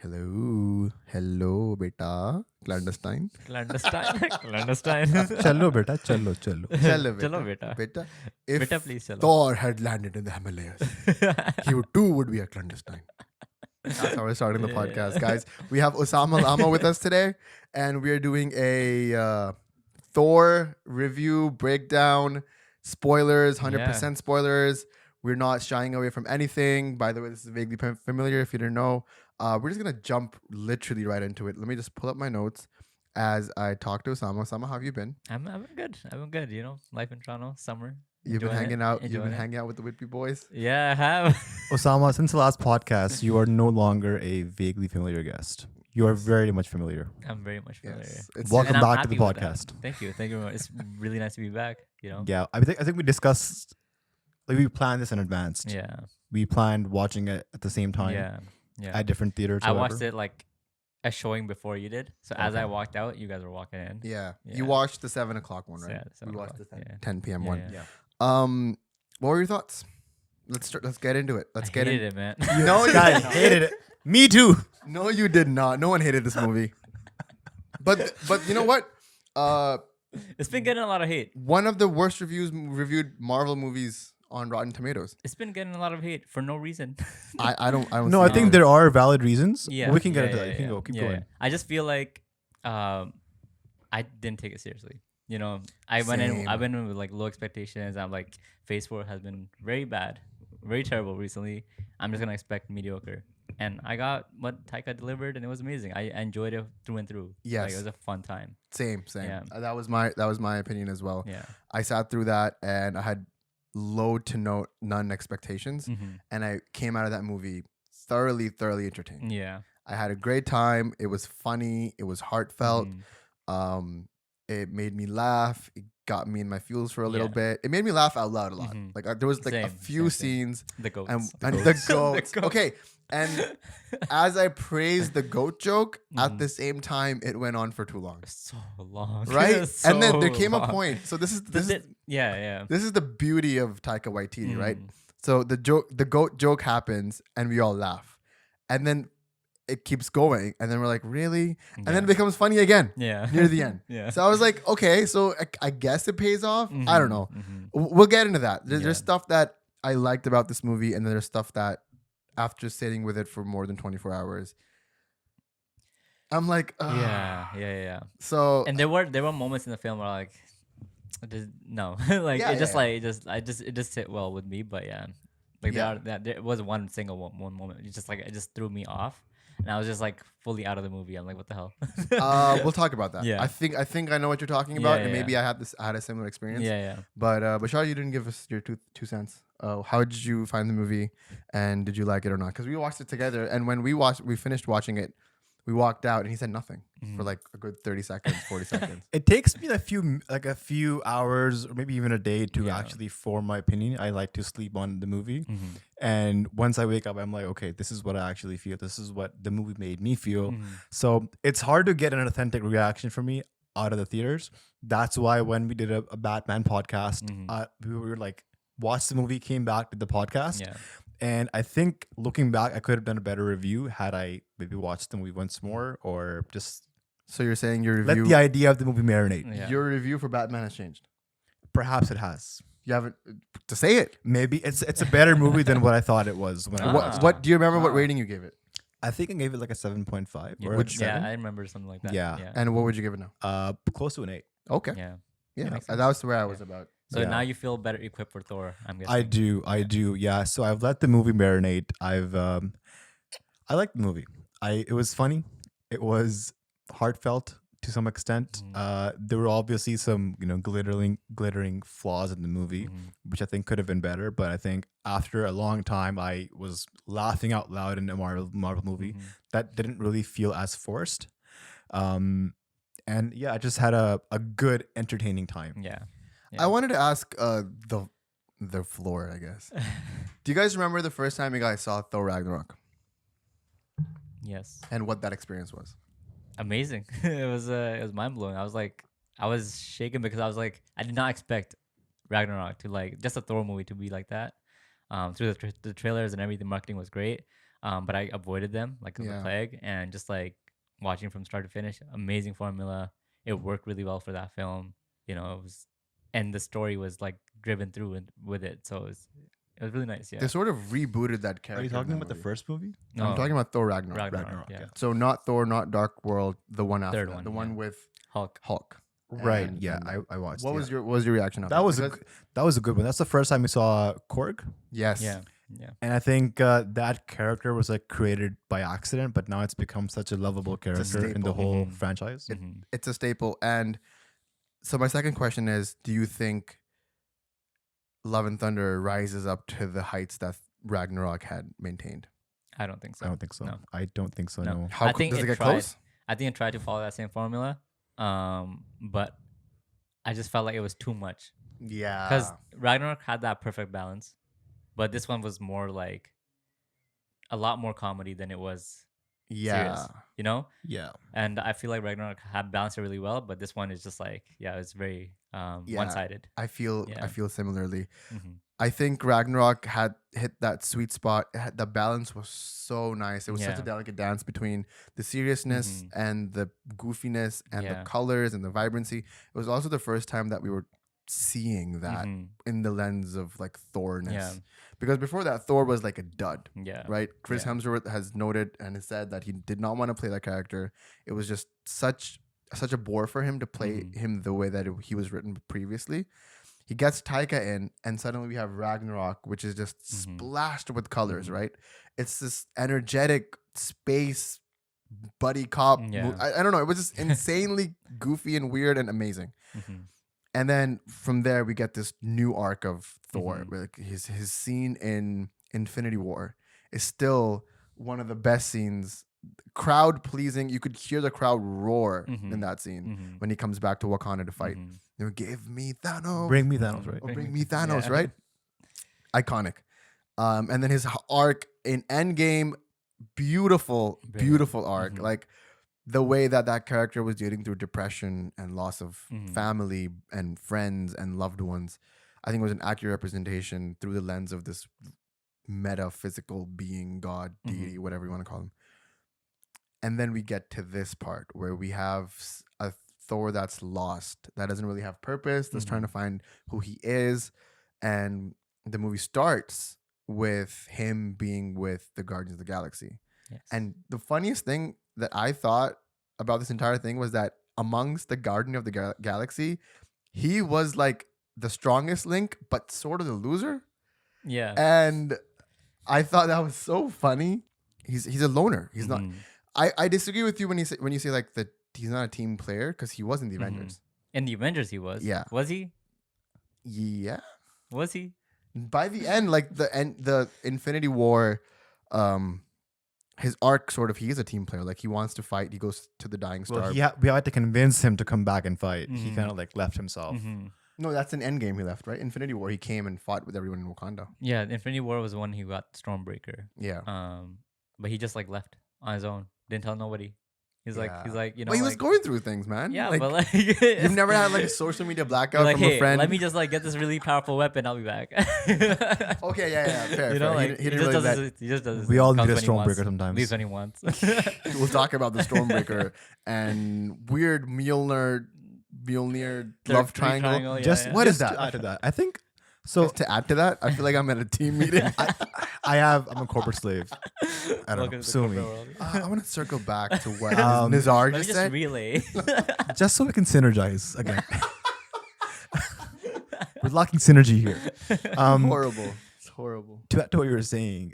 Hello, beta. Clandestine. Clandestine. Clandestine. Chalo beta, chalo. Chalo, Chalo, beta. Beta. If Beta, please, chalo. Thor had landed in the Himalayas, he would be a clandestine. That's how we're starting the podcast, guys. We have Usama Lama with us today, and we are doing a Thor review breakdown. Spoilers, 100% spoilers. We're not shying away from anything. By the way, this is vaguely familiar if you didn't know. We're just going to jump literally right into it. Let me just pull up my notes as I talk to Osama. Osama, how have you been? I'm good. I'm good. You know, life in Toronto, summer. You've been hanging out. You've You've been hanging out with the Whitby boys. Yeah, I have. Osama, since the last podcast, you are no longer a vaguely familiar guest. You are very much familiar. I'm very much familiar. Yes. Welcome And I'm back to the happy with that. podcast. Thank you very much. It's really nice to be back. You know. Yeah, I think we discussed, like we planned this in advance. Yeah. We planned watching it at the same time Yeah. at different theaters. I watched it like a showing before you did. So as I Okay. walked out, you guys were walking in. Yeah. Yeah. You watched the 7 o'clock one, right? Yeah, 7 we watched the o'clock, 10 p.m. Yeah, one. yeah. What were your thoughts? Let's get into it. Let's I get hated in. it, man. No, you Guys, did not. hated it. Me too. No, you did not. No one hated this movie. But you know what? It's been getting a lot of hate. One of the worst reviewed Marvel movies on Rotten Tomatoes. It's been getting a lot of hate for no reason. I don't. No, see I think it. there are valid reasons. Yeah, We can get yeah, into yeah, that. You can yeah. go. Keep Yeah, going. yeah. I just feel like I didn't take it seriously. You know, I went Same. in with like low expectations. I'm like, Phase 4 has been very bad, very terrible recently. I'm just gonna expect mediocre. And I got what Taika delivered, and it was amazing. I enjoyed it through and through. Yes. Like, it was a fun time. Same. Yeah. That was my opinion as well. Yeah. I sat through that and I had low to none expectations, Mm-hmm. and I came out of that movie thoroughly entertained. Yeah. I had a great time. It was funny. It was heartfelt. Mhm. It made me laugh. It got me in my feels for a little Yeah. bit. It made me laugh out loud a lot. Mhm. Like there was like a Same, few same. scenes The goats. and The the goats. goats. The goats. Okay, and as I praised the goat joke, at Mhm. the same time it went on for too long, So long. right? And then there So came a long. point. So this is Yeah. this is the beauty of Taika Waititi, right? Mhm. So the goat joke happens, and we all laugh, and then it keeps going, and then we're like, really? And then it becomes funny again Yeah. near the end. Yeah. So I was like, okay, so I guess it pays off. I don't know. Mhm. We'll get into that. There's Yeah. stuff that I liked about this movie, and then there's stuff that after sitting with it for more than 24 hours, I'm like, ugh. Yeah. So And there were moments in the film where like, no, like Yeah, it just yeah. like it just sit well with me. But yeah, like Yeah. there was one single one moment. It just threw me off, and I was just like fully out of the movie. I'm like, what the hell? we'll talk about that. Yeah. I think I know what you're talking about, Yeah, and yeah. maybe I had a similar experience. Yeah. But Bashar, you didn't give us your two cents. How did you find the movie, and did you like it or not? Because we watched it together, and when we finished watching it, we walked out, and he said nothing for like a good 30 seconds, 40 seconds. It takes me a few hours or maybe even a day to Yeah. actually form my opinion. I like to sleep on the movie. Mhm. And once I wake up, I'm like, okay, this is what I actually feel. This is what the movie made me feel. Mhm. So it's hard to get an authentic reaction from me out of the theaters. That's why when we did a Batman podcast, Mhm. we were like, watched the movie, came back, did the podcast. Yeah. And I think looking back, I could have done a better review had I maybe watched the movie once more or just So you're saying your let review, the idea of the movie marinate. Yeah. your review for Batman has changed? Perhaps it has. You haven't to say it. Maybe it's a better movie than what I thought it was when I Ah. watched it. What do you remember? What Ah. rating you gave it? I think I gave it like a 7.5 Yeah, or Would a you- 7. I remember something like that. Yeah. Yeah. And what would you give it now? Close to an 8. Okay. Yeah. Yeah, makes that sense. was where I was about. So Yeah. now you feel better equipped for Thor. I'm guessing. I do. Yeah. So I've let the movie marinate. I liked the movie. It was funny. It was heartfelt to some extent. There were obviously some, glittering flaws in the movie, Mhm. which I think could have been better. But I think after a long time, I was laughing out loud in a Marvel movie Mhm. that didn't really feel as forced. And yeah, I just had a good, entertaining time. Yeah. I wanted to ask the floor, I guess. Do you guys remember the first time you guys saw Thor Ragnarok Yes. and what that experience was? Amazing. It was mind blowing. I was shaken because I was like, I did not expect Ragnarok to like just a Thor movie to be like that. Through the trailers and everything, marketing was great. but I avoided them like the Yeah. plague, and just like watching from start to finish, amazing formula. It worked really well for that film. It was, and the story was like driven through with it, so it was really nice. Yeah. They sort of rebooted that character. Are you in talking that about the movie. first movie? No, I'm talking about Thor Ragnarok. Ragnarok. Yeah. So not Thor, not Dark World, the one after Third that, one, the yeah. one with Hulk. Hulk. Right. And- Yeah, and I watched. What yeah. was your reaction? That was Because- that was a good one. That's the first time we saw Korg, yes. Yeah. Yeah. and I think that character was like created by accident, but now it's become such a lovable character in the staple. whole Mhm. franchise. Mhm. It's a staple. And so my second question is, do you think Love and Thunder rises up to the heights that Ragnarok had maintained? I don't think so. I don't think so. No. I don't think so. No. No. How I think does it it get tried. close? I think it tried to follow that same formula, but I just felt like it was too much Yeah. because Ragnarok had that perfect balance, but this one was more like a lot more comedy than it was yeah. serious, Yeah. And I feel like Ragnarok had balanced it really well, but this one is just like, it's very one-sided. I feel Yeah. similarly. Mhm. I think Ragnarok had hit that sweet spot. The balance was so nice. It was such a Yeah. delicate dance between the seriousness Mhm. and the goofiness and Yeah. the colors and the vibrancy. It was also the first time that we were seeing that Mhm. in the lens of like Thorness. Yeah. Because before that, Thor was like a dud, Yeah. right? Chris Yeah. Hemsworth has noted and has said that he did not want to play that character. It was just such a bore for him to play Mhm. him the way that he was written previously. He gets Taika in, and suddenly we have Ragnarok, which is just Mhm. splashed with colors, Mhm. right? It's this energetic space buddy cop. Yeah. I don't know. It was just insanely goofy and weird and amazing. Mhm. And then from there, we get this new arc of Thor. Mhm. Where like his scene in Infinity War is still one of the best scenes. Crowd pleasing. You could hear the crowd roar in Mhm. that scene Mhm. when he comes back to Wakanda to fight. Mhm. They would give me Thanos. Bring me Thanos, right? Or bring me Thanos, Yeah. right? Iconic. And then his arc in Endgame, beautiful, Brilliant. beautiful arc. Mhm. Like the way that character was dealing through depression and loss of Mhm. family and friends and loved ones, I think was an accurate representation through the lens of this metaphysical being, God, Mhm. deity, whatever you want to call him. And then we get to this part where we have a Thor that's lost, that doesn't really have purpose, that's trying to find who he is. And the movie starts with him being with the Guardians of the Galaxy. Yes. And the funniest thing that I thought about this entire thing was that amongst the Guardian of the Galaxy, he was like the strongest link, but sort of the loser. yeah. And I thought that was so funny. He's a loner. He's not. Mhm. I disagree with you when you say like that he's not a team player because he was in the Mhm. Avengers. In the Avengers, he was. Yeah. Was he? Yeah. Was he? By the end, like the Infinity War, his arc sort of he is a team player. Like he wants to fight. He goes to the dying star. Well, we had to convince him to come back and fight. He Mhm. kind of like left himself. Mhm. No, that's an Endgame. He left, right? Infinity War. He came and fought with everyone in Wakanda. Yeah, Infinity War was the one he got Stormbreaker. Yeah. But he just like left on his own. Didn't tell nobody. He's like, But he was like, going through things, man. yeah, Like, but like you've never had like a social media blackout like, from hey, a friend. let me just like get this really powerful weapon. I'll be back. Okay, yeah, fair. You know, fair. like He he, didn't just really does let- his, he just does his We thing. all Comes need a when he wants, Stormbreaker sometimes. Leaves when he wants. We'll talk about the Stormbreaker and weird Mjolnir love triangle. Yeah, Just yeah. What is just that? To add to that, I think. So Just to add to that, I feel like I'm at a team meeting. I'm a corporate slave. I don't Welcome know. to the Sue me. corporate world. I want to circle back to what Um, Nazar Let me just just said. relay. Just so we can synergize again. We're lacking synergy here. Horrible. It's horrible. To add to what you were saying,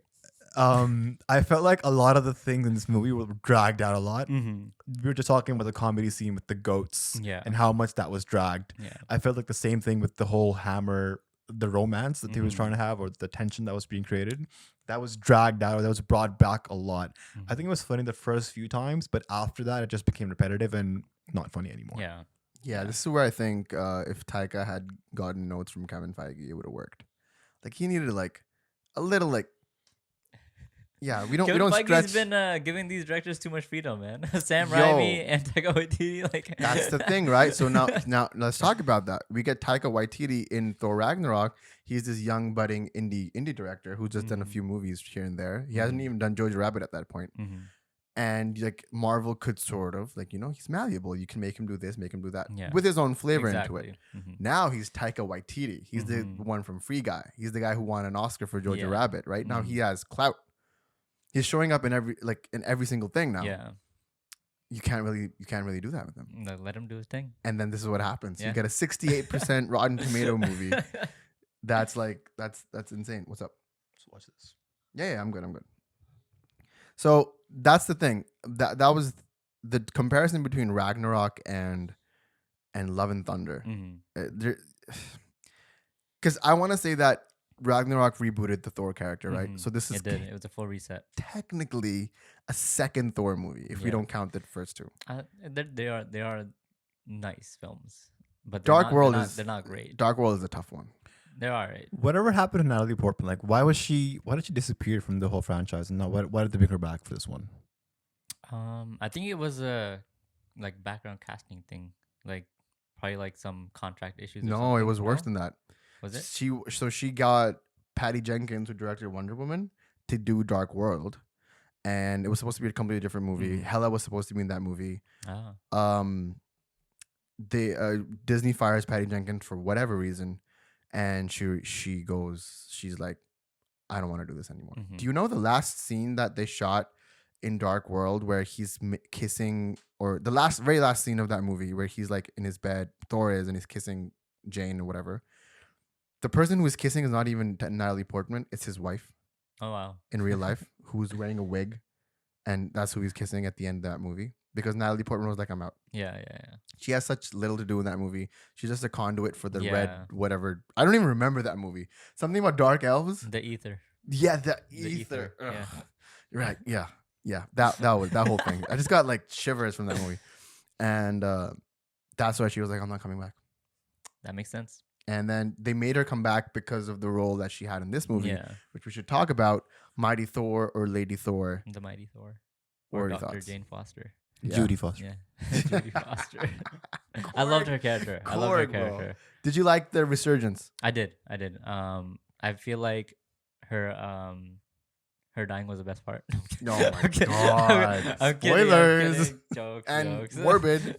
I felt like a lot of the things in this movie were dragged out a lot. Mhm. We were just talking about the comedy scene with the goats Yeah. and how much that was dragged. Yeah. I felt like the same thing with the whole Hammer, the romance that he was Mhm. trying to have, or the tension that was being created. That was dragged out, or that was brought back a lot. I think it was funny the first few times, but after that, it just became repetitive and not funny anymore. Yeah. Yeah, this is where I think if Taika had gotten notes from Kevin Feige, it would have worked. Like he needed like a little like Yeah, we don't Kevin Feige's stretch. been giving these directors too much freedom, man. Sam Yo. Raimi and Taika Waititi, like That's the thing, right? So now let's talk about that. We get Taika Waititi in Thor Ragnarok. He's this young budding indie director who's just done a few movies here and there. He hasn't even done Jojo Rabbit at that point. And like Marvel could sort of like, he's malleable. You can make him do this, make him do that with his own flavor into it. Now he's Taika Waititi. He's the one from Free Guy. He's the guy who won an Oscar for Jojo Rabbit. Right now he has clout. He's showing up in every single thing now. Yeah. You can't really do that with him. No, let him do his thing. And then this is what happens. Yeah. You get a 68% Rotten Tomato movie. That's insane. What's up? Just watch this. Yeah, I'm good. So that's the thing. That was the comparison between Ragnarok and Love and Thunder. Because I want to say that Ragnarok rebooted the Thor character, right? So this is It was a full reset. technically a second Thor movie if we don't count the first two. They are nice films, but they're not great. Dark World is a tough one. They're alright. Whatever happened to Natalie Portman? Like, why did she disappear from the whole franchise? And now, why did they bring her back for this one? I think it was a like background casting thing, like probably like some contract issues. Or No, something. it was worse than that. Was it? She got Patty Jenkins, who directed Wonder Woman, to do Dark World, and it was supposed to be a completely different movie. Hela was supposed to be in that movie. Disney fires Patty Jenkins for whatever reason, and she's like, I don't want to do this anymore. Do you know the last scene that they shot in Dark World where he's kissing, or the very last scene of that movie where he's like in his bed, Thor is, and he's kissing Jane or whatever. The person who is kissing is not even Natalie Portman. It's his wife. Oh, wow. In real life, who's wearing a wig. And that's who he's kissing at the end of that movie. Because Natalie Portman was like, I'm out. Yeah. She has such little to do in that movie. She's just a conduit for the red whatever. I don't even remember that movie. Something about dark elves. The ether. Yeah, the ether. Yeah. You're right. Yeah. That whole thing. I just got like shivers from that movie. And that's why she was like, I'm not coming back. That makes sense. And then they made her come back because of the role that she had in this movie, Yeah. which we should talk about, Mighty Thor or Lady Thor. The Mighty Thor. What Or are your Dr. thoughts? Jane Foster. Yeah. Judy Foster. Yeah. Judy Foster. I loved her character. I loved her Korg, bro. character. Did you like the resurgence? I did. I feel like her dying was the best part. Oh my Okay. God. I'm kidding, Spoilers. Jokes. And morbid.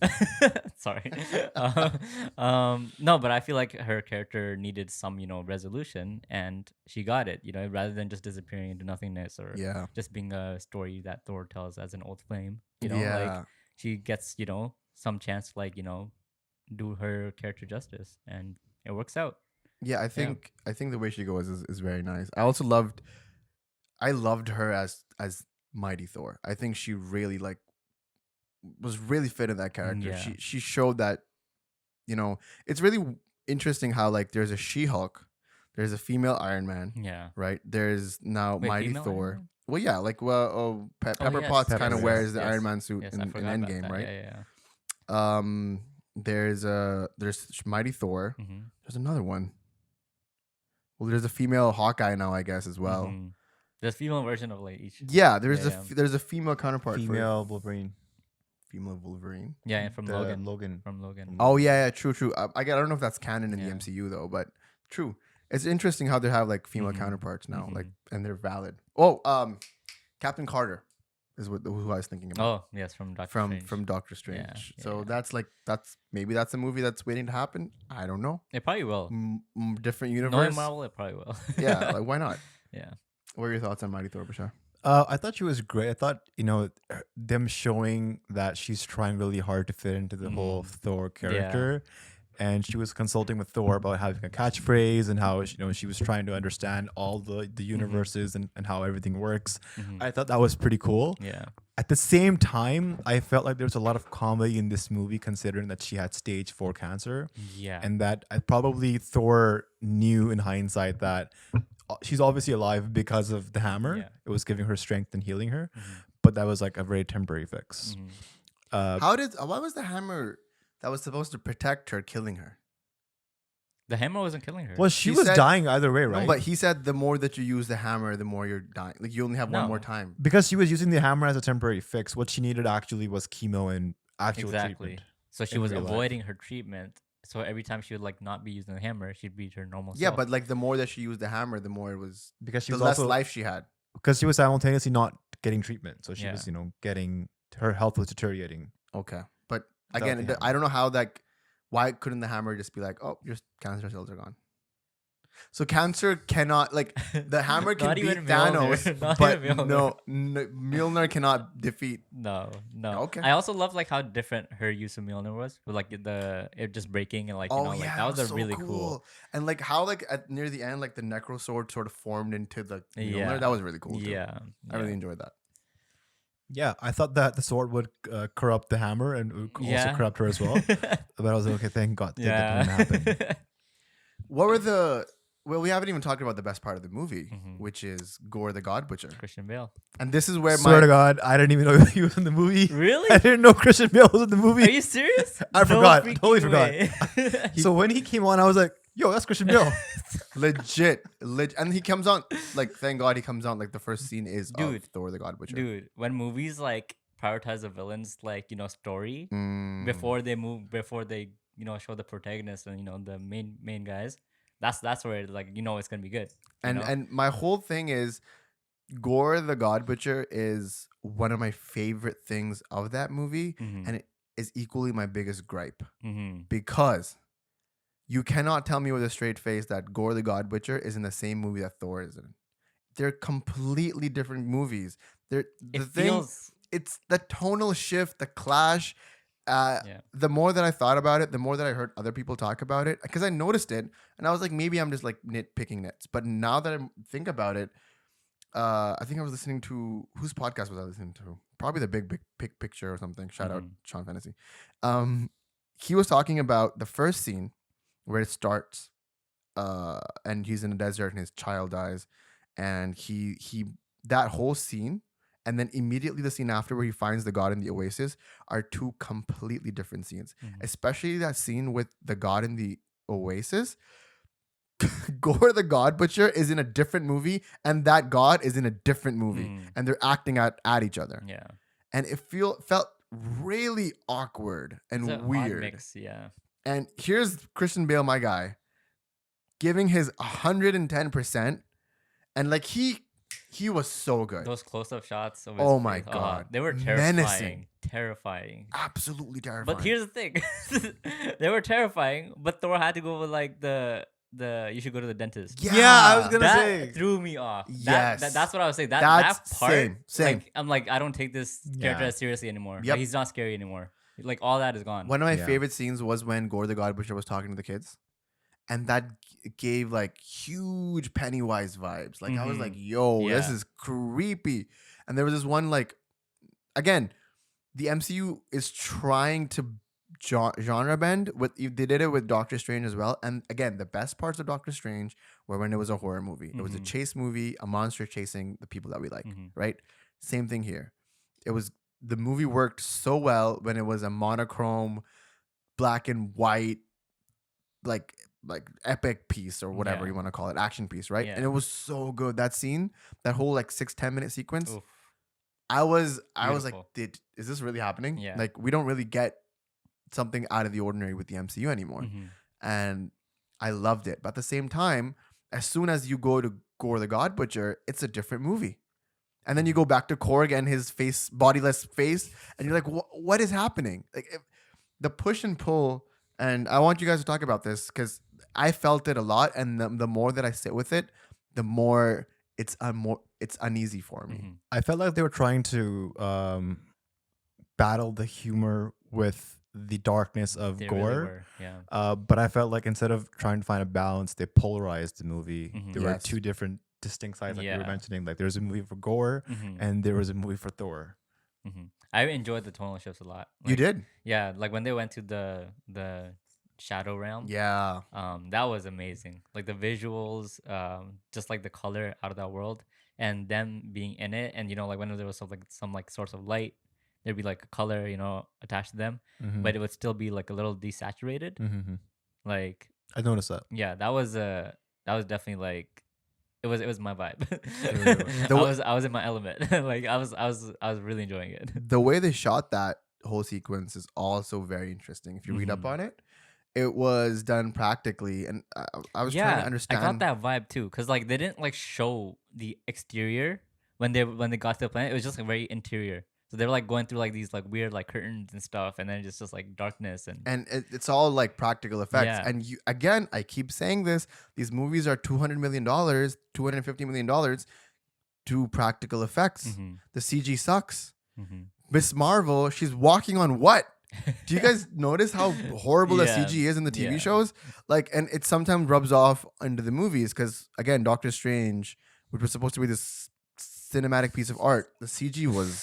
Sorry. No, but I feel like her character needed some, resolution, and she got it. Rather than just disappearing into nothingness or just being a story that Thor tells as an old flame. Like she gets, some chance to do her character justice, and it works out. Yeah, I think the way she goes is very nice. I loved her as Mighty Thor. I think she really was really fit in that character. Yeah. She showed that, it's really interesting how there's a She-Hulk, there's a female Iron Man, Yeah. right? There's now Mighty female Thor. Iron Man? Well, yeah, Pepper yes, Potts Pepper, kind of yes, wears the yes. Iron Man suit Yes, in I forgot about Endgame, that. right? Yeah. There's Mighty Thor. Mm-hmm. There's another one. Well, there's a female Hawkeye now, I guess, as well. Mm-hmm. There's female version of each. Yeah, there's Yeah, there's a female counterpart. Female Wolverine. Female Wolverine. Yeah, and from The Logan. From Logan. Oh yeah, true. I don't know if that's canon in the Yeah. MCU though, but true. It's interesting how they have female Mhm. counterparts now, Mhm. and they're valid. Oh, Captain Carter is who I was thinking about. Oh, yes, from Doctor from Strange. from Doctor Strange. Yeah, So yeah. that's maybe that's a movie that's waiting to happen. I don't know. It probably will. Different Knowing universe. Marvel, it probably will. Yeah, why not? Yeah. What are your thoughts on Mighty Thor, Bashaar? I thought she was great. I thought, them showing that she's trying really hard to fit into the whole Thor character. And she was consulting with Thor about having a catchphrase and how, she was trying to understand all the universes and how everything works. Mhm. I thought that was pretty cool. Yeah. At the same time, I felt like there was a lot of comedy in this movie, considering that she had stage 4 cancer. Yeah. And that probably Thor knew in hindsight that she's obviously alive because of the hammer. Yeah. It was giving her strength and healing her. Mhm. But that was a very temporary fix. Mhm. Why was the hammer that was supposed to protect her killing her? The hammer wasn't killing her. Well, she was dying either way, right? No, but he said the more that you use the hammer, the more you're dying. Like you only have one more time. Because she was using the hammer as a temporary fix. What she needed actually was chemo and actual treatment. So she was avoiding her treatment. So every time she would like not be using the hammer, she'd be her normal self. Yeah, but like the more that she used the hammer, the more it was because she the was less also, life she had. Because she was simultaneously not getting treatment, so she was getting her health was deteriorating. Okay, but again, I don't know how that. Why couldn't the hammer just be like, oh, your cancer cells are gone? So cancer cannot, like, the hammer can beat Thanos, but no, Mjolnir cannot defeat. No. Okay. I also love like how different her use of Mjolnir was, with like it just breaking and like like that was a so really cool. And like how like near the end, like the necro sword sort of formed into the Mjolnir. That was really cool too. Yeah, I really enjoyed that. Yeah, I thought that the sword would corrupt the hammer and also corrupt her as well. But I was like, okay, thank God that didn't happen. What were the... Well, we haven't even talked about the best part of the movie, which is Gorr the God Butcher. Christian Bale. And this is where Swear to God, I didn't even know he was in the movie. Really? I didn't know Christian Bale was in the movie. Are you serious? I forgot. Totally forgot. So when he came on, I was like, yo, that's Christian Bale. Legit. And he comes on, like, thank God he comes on. Like, the first scene is of Thor the God Butcher. Dude, when movies, like, prioritize the villain's, like, story before they, show the protagonist and, the main guys, that's where, like, it's going to be good. And my whole thing is Gorr the God Butcher is one of my favorite things of that movie. And it is equally my biggest gripe. Because you cannot tell me with a straight face that Gorr the God Butcher is in the same movie that Thor is in. They're completely different movies. It's the tonal shift, the clash. The more that I thought about it, the more that I heard other people talk about it, because I noticed it, and I was like, maybe I'm just like nitpicking nits. But now that I think about it, I think I was listening to, whose podcast was I listening to? Probably the Big Picture or something. Shout out Sean Fantasy. He was talking about the first scene where it starts, and he's in the desert and his child dies, and he that whole scene. And then immediately the scene after where he finds the god in the oasis are two completely different scenes. Especially that scene with the god in the oasis. Gorr the God Butcher is in a different movie, and that god is in a different movie. And they're acting at each other. Yeah. And it felt really awkward and weird. Mix, yeah. And here's Christian Bale, my guy, giving his 110%. And like he was so good. Those close-up shots of his oh my face, god. They were terrifying. Menacing. Terrifying. Absolutely terrifying. But here's the thing. They were terrifying, but Thor had to go with like the you should go to the dentist. Yeah, I was gonna say. That threw me off. Yes. That's what I was saying. That part, same. Like, I'm like, I don't take this character as seriously anymore. Yep. Like, he's not scary anymore. Like, all that is gone. One of my favorite scenes was when Gorr the God Butcher was talking to the kids. And that gave like huge Pennywise vibes. Like I was like, yo, this is creepy. And there was this one, like, again, the MCU is trying to genre bend. They did it with Doctor Strange as well. And again, the best parts of Doctor Strange were when it was a horror movie. It was a chase movie, a monster chasing the people that we like, right? Same thing here. The movie worked so well when it was a monochrome, black and white, like epic piece or whatever you want to call it, action piece, right? And it was so good. That scene, that whole like 6-10 minute sequence. Oof. I was like, is this really happening? Yeah. Like we don't really get something out of the ordinary with the MCU anymore. And I loved it. But at the same time, as soon as you go to Gorr the God Butcher, it's a different movie. And then you go back to Korg and his bodiless face, and you're like, what is happening? Like the push and pull. And I want you guys to talk about this because I felt it a lot, and the more that I sit with it, the more it's uneasy for me. I felt like they were trying to battle the humor with the darkness of Gorr. Really but I felt like instead of trying to find a balance, they polarized the movie. There were two different distinct sides, like you were mentioning. Like there was a movie for Gorr, and there was a movie for Thor. I enjoyed the tonal shifts a lot. Like, you did? Yeah, like when they went to the shadow realm. Yeah. That was amazing. Like the visuals, just like the color out of that world, and them being in it, and like when there was some source of light, there'd be like a color, attached to them, but it would still be like a little desaturated. Like I noticed that. Yeah, that was definitely like it was my vibe. I was in my element. Like I was really enjoying it. The way they shot that whole sequence is also very interesting. If you read up on it, it was done practically, and I was trying to understand. I got that vibe too, cause like they didn't like show the exterior when they got to the planet. It was just like very interior. So they were like going through like these like weird like curtains and stuff, and then just like darkness and it's all like practical effects. Yeah. And you again, I keep saying this: these movies are $200 million, $250 million to practical effects. The CG sucks. Miss Marvel, she's walking on what? Do you guys notice how horrible the CG is in the TV shows? Like, and it sometimes rubs off into the movies because, again, Doctor Strange, which was supposed to be this cinematic piece of art, the CG was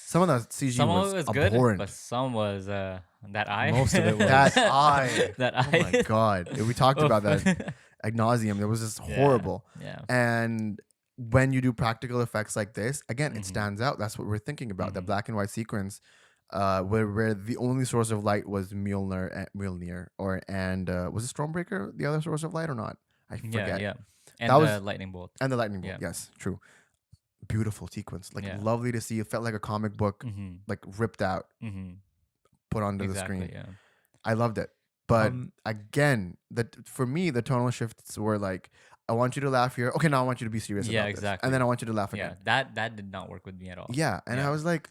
some of the CG some was of it was abhorrent. good, but some was that eye. Most of it was. That eye. That Oh eye. my god, we talked about that ad nauseum. It was just horrible. Yeah. And when you do practical effects like this, again, it stands out. That's what we're thinking about. The black and white sequence. Where the only source of light was Mjolnir, was it Stormbreaker the other source of light or not? I forget. Yeah. And That the was- lightning bolt. And the lightning bolt. Yeah. Yes, true. Beautiful sequence, like Yeah. lovely to see. It felt like a comic book, like ripped out, put onto the screen. Yeah. I loved it. But again, for me, the tonal shifts were like, I want you to laugh here. Okay, now I want you to be serious. Yeah, about this. exactly. And then I want you to laugh Yeah. again. That did not work with me at all. Yeah, and Yeah. I was like,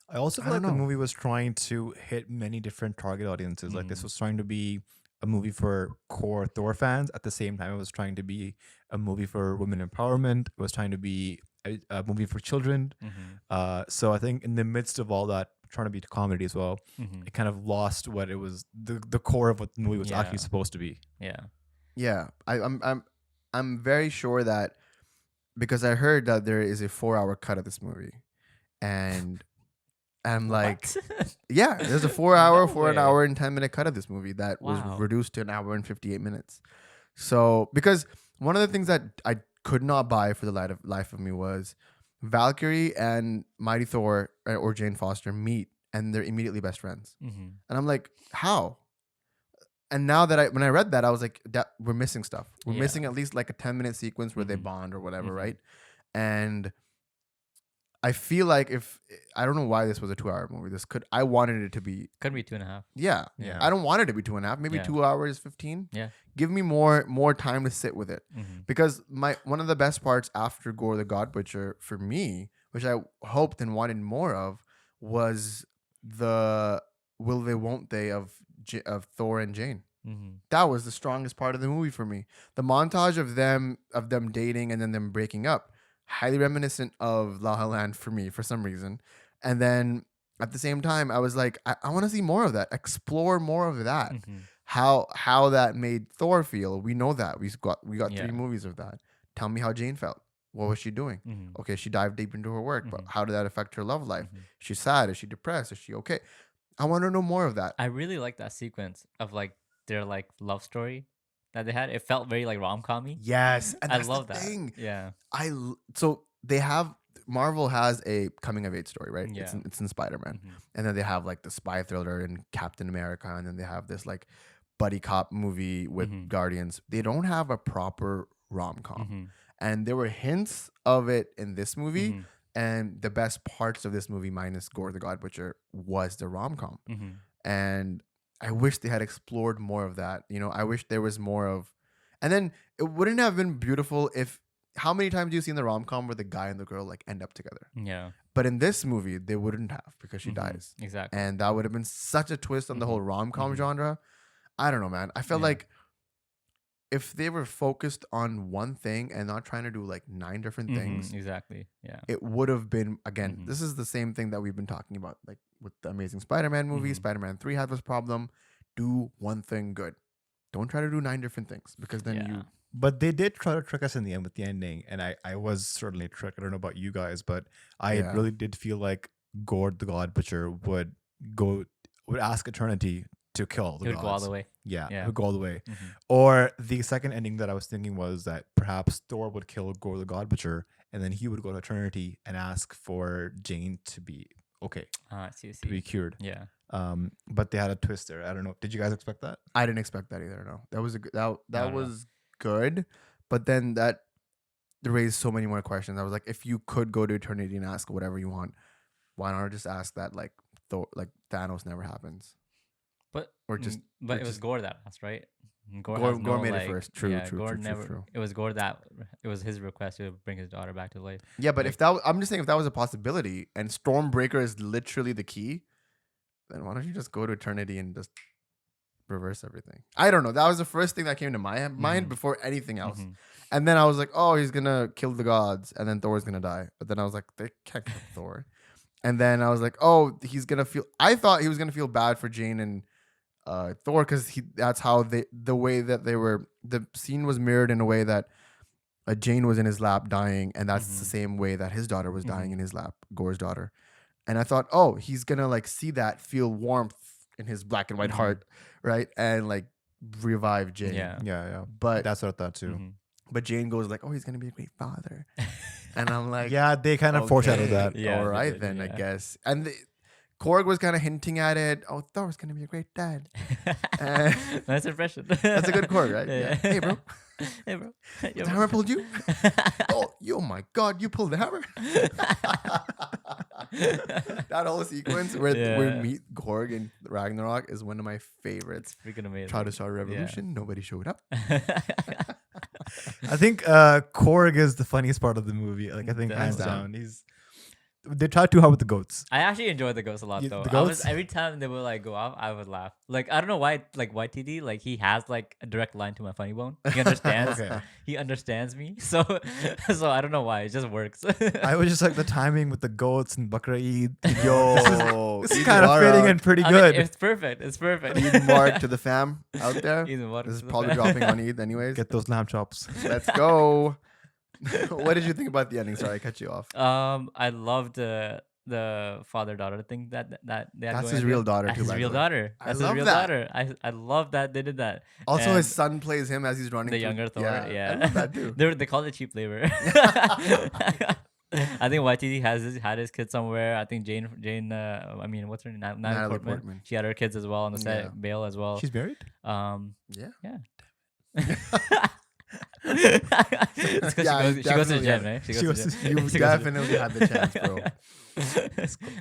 I also I feel like don't the know. movie was trying to hit many different target audiences. Like this was trying to be a movie for core Thor fans. At the same time, it was trying to be a movie for women empowerment. It was trying to be a movie for children. So I think in the midst of all that, trying to be a comedy as well, it kind of lost what it was the core of what the movie was actually supposed to be. Yeah. yeah, I'm very sure that because I heard that there is a 4-hour cut of this movie, and I'm like, What? yeah, there's a 4-hour, No for an way. hour and 10-minute cut of this movie that was Wow. reduced to an hour and 58 minutes. So because one of the things that I could not buy for the life of me was Valkyrie and Mighty Thor or Jane Foster meet and they're immediately best friends. And I'm like, how? And now that when I read that, I was like, we're missing stuff. We're Yeah. missing at least like a 10-minute sequence where they bond or whatever, right? And I feel like I don't know why this was a 2-hour movie. I wanted it to be, Could be 2.5. yeah. Yeah. I don't want it to be 2.5, maybe Yeah. 2 hours, 15. Yeah. Give me more time to sit with it. Because one of the best parts after Gorr the God Butcher for me, which I hoped and wanted more of, was the will they won't they of Thor and Jane. That was the strongest part of the movie for me. The montage of them dating and then them breaking up, highly reminiscent of La La Land for me for some reason. And then at the same time, I was like, I want to see more of that. Explore more of that. How that made Thor feel. We know that we got Yeah. 3 movies of that. Tell me how Jane felt. What was she doing? Okay, she dived deep into her work, but how did that affect her love life? She's sad. Is she depressed? Is she okay? I want to know more of that. I really like that sequence of like their like love story that they had. It felt very like rom-com-y. Yes, and I that's love the that. thing. Yeah. So they have Marvel has a coming of age story, right? Yeah. It's in Spider-Man, and then they have like the spy thriller in Captain America, and then they have this like buddy cop movie with Guardians. They don't have a proper rom-com, and there were hints of it in this movie. And the best parts of this movie, minus Gorr the God Butcher, was the rom-com. And I wish they had explored more of that. You know, I wish there was more of, and then it wouldn't have been beautiful if. How many times do you see in the rom-com where the guy and the girl like end up together? Yeah. But in this movie, they wouldn't have because she dies. Exactly. And that would have been such a twist on the whole rom-com genre. I don't know, man. I felt like if they were focused on one thing and not trying to do like 9 different things, Exactly. Yeah. it would have been, again, this is the same thing that we've been talking about, like with the Amazing Spider-Man movie. Spider-Man 3 had this problem. Do one thing good. Don't try to do 9 different things because then you... But they did try to trick us in the end with the ending, and I was certainly tricked. I don't know about you guys, but I really did feel like Gorr the God Butcher would ask Eternity to kill the It would gods. go all the way. Yeah, Yeah. it would go all the way. Or the second ending that I was thinking was that perhaps Thor would kill Gorr the God Butcher, and then he would go to Eternity and ask for Jane to be okay, I see. to be cured. Yeah. But they had a twist there. I don't know. Did you guys expect that? I didn't expect that either. No, that was that was good, but then that raised so many more questions. I was like, if you could go to eternity and ask whatever you want, why not just ask that like Thanos never happens? But it was Gorr that asked, right? Gorr made it first. True. It was Gorr it was his request to bring his daughter back to life. Yeah, but I'm just saying, if that was a possibility and Stormbreaker is literally the key, then why don't you just go to eternity and just reverse everything? I don't know. That was the first thing that came to my mind before anything else. And then I was like, oh, he's gonna kill the gods, and then Thor's gonna die. But then I was like, they can't kill Thor. And then I was like, oh, I thought he was gonna feel bad for Jane and Thor, because that's how the way that the scene was mirrored in a way that Jane was in his lap dying, and that's the same way that his daughter was dying in his lap, Gorr's daughter. And I thought, oh, he's gonna like see that, feel warmth in his black and white heart, right, and like revive Jane. Yeah. But that's what I thought too. But Jane goes like, oh, he's gonna be a great father, and I'm like, yeah, they kind of foreshadowed that. Yeah, all right then, I guess. And Korg was kind of hinting at it. Oh, Thor's gonna be a great dad. Nice impression. That's a good Korg, right? Yeah. Hey, bro. Hey, bro. The hammer pulled you? Oh my God, you pulled the hammer. That whole sequence where we meet Gorg in Ragnarok is one of my favorites. It's freaking amazing. Try to start a revolution. Nobody showed up. I think Korg is the funniest part of the movie. Like, I think hands down. They tried too hard with the goats. I actually enjoyed the goats a lot, though. Every time they would like go off, I would laugh. Like, I don't know why, like YTD, like he has like a direct line to my funny bone. He understands. He understands me. So I don't know why. It just works. I was just like the timing with the goats and Bakra Eid. Yo, this is kind of fitting and pretty good. It's perfect. It's perfect. Eid Mubarak to the fam out there. This is probably dropping on Eid anyways. Get those lamb chops. Let's go. What did you think about the ending? Sorry, I cut you off. I loved the father-daughter thing that that's his real daughter too. That's his real daughter. That's his real daughter. I love that they did that. Also, and his son plays him as he's running. The younger Thor. Yeah. I love that too. They call it cheap labor. I think YTD had his kids somewhere. I think Jane. I mean, what's her name? Natalie Portman. She had her kids as well on the set. Yeah. Bale as well. She's married. Yeah. It's because she goes to the gym, right? You definitely had the chance, bro.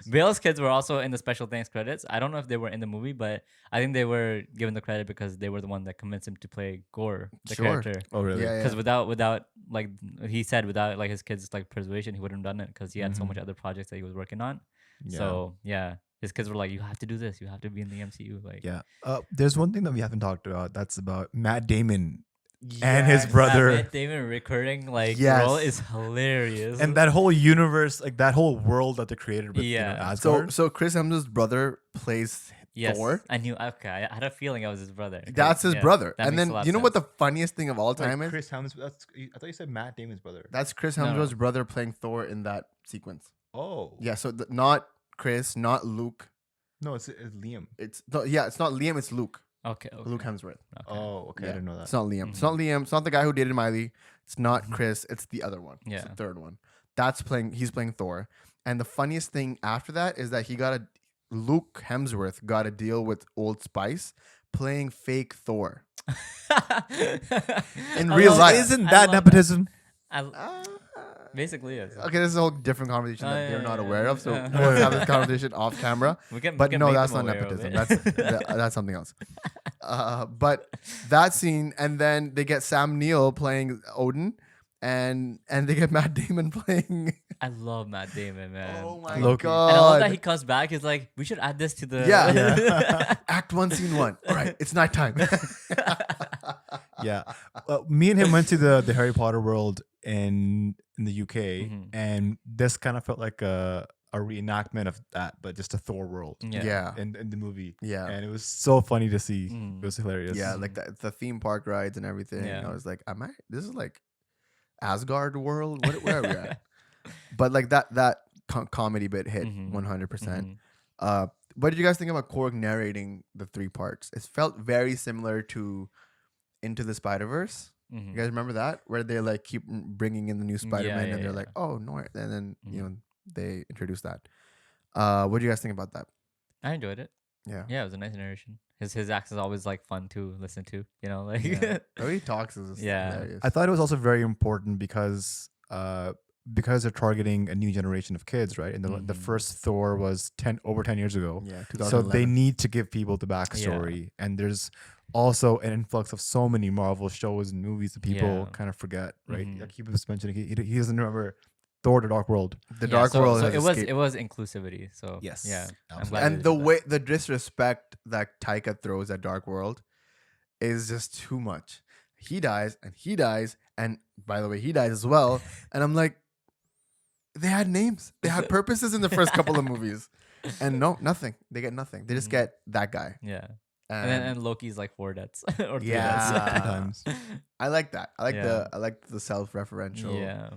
Bale's kids were also in the special thanks credits. I don't know if they were in the movie, but I think they were given the credit because they were the one that convinced him to play Gorr, the character. Oh, really? Yeah. Because without like he said, without like his kids' like persuasion, he wouldn't have done it because he had so much other projects that he was working on. Yeah. So yeah. His kids were like, you have to do this. You have to be in the MCU. Like, yeah. There's one thing that we haven't talked about. That's about Matt Damon. Yes. And his brother. Matt Damon recurring role is hilarious. And that whole universe, like that whole world that they created with Asgard. So Chris Hemsworth's brother plays Thor. I knew. Okay, I had a feeling it was his brother. That's his brother. And then you know what the funniest thing of all time is? Chris Hemsworth. I thought you said Matt Damon's brother. That's Chris Hemsworth's brother playing Thor in that sequence. Oh. Yeah. So not Chris, not Luke. No, it's Liam. It's not Liam. It's Luke. Okay. Luke Hemsworth. Okay. Oh, okay. I didn't know that. It's not Liam. It's not Liam. It's not the guy who dated Miley. It's not Chris. It's the other one. Yeah. It's the third one. He's playing Thor. And the funniest thing after that is that Luke Hemsworth got a deal with Old Spice playing fake Thor. In real life. Isn't that nepotism? Basically, yes. Okay, this is a whole different conversation that they're not aware of. So let's have this conversation off camera. But no, that's not nepotism. That's something else. But that scene, and then they get Sam Neill playing Odin, and they get Matt Damon playing. I love Matt Damon, man. Oh my God! And I love that he comes back. He's like, we should add this to the Act 1, Scene 1. All right, it's nighttime. Yeah, me and him went to the Harry Potter world in the UK, and this kind of felt like a reenactment of that, but just a Thor world. Yeah. In the movie. Yeah. And it was so funny to see. It was hilarious. Yeah, like the theme park rides and everything. Yeah. I was like, this is like Asgard world? Where are we at? But like that comedy bit hit 100%. What did you guys think about Korg narrating the 3 parts? It felt very similar to Into the Spider-Verse. You guys remember that? Where they like keep bringing in the new Spider-Man and they're like, oh, no. And then, they introduce that. What do you guys think about that? I enjoyed it. Yeah. Yeah, it was a nice narration. His accent is always like fun to listen to. You know, like The way he talks is Yeah. hilarious. I thought it was also very important because they're targeting a new generation of kids, right? And the first Thor was over 10 years ago. Yeah, So 2011. they need to give people the backstory. And there's also an influx of so many Marvel shows and movies that people kind of forget, right? Like he was mentioning, he doesn't remember Thor: The Dark World. The Dark World. So has it was inclusivity. So Yes, yeah, I'm absolutely. glad And they the did way the disrespect that Taika throws at Dark World is just too much. He dies, and by the way, he dies as well. And I'm like, they had names, they had purposes in the first couple of movies, and no, nothing. They get nothing. They just get that guy. Yeah. And Loki's like 4 deaths or 3 Yeah. deaths. 3 times. I like that. I like Yeah. the self-referential Yeah.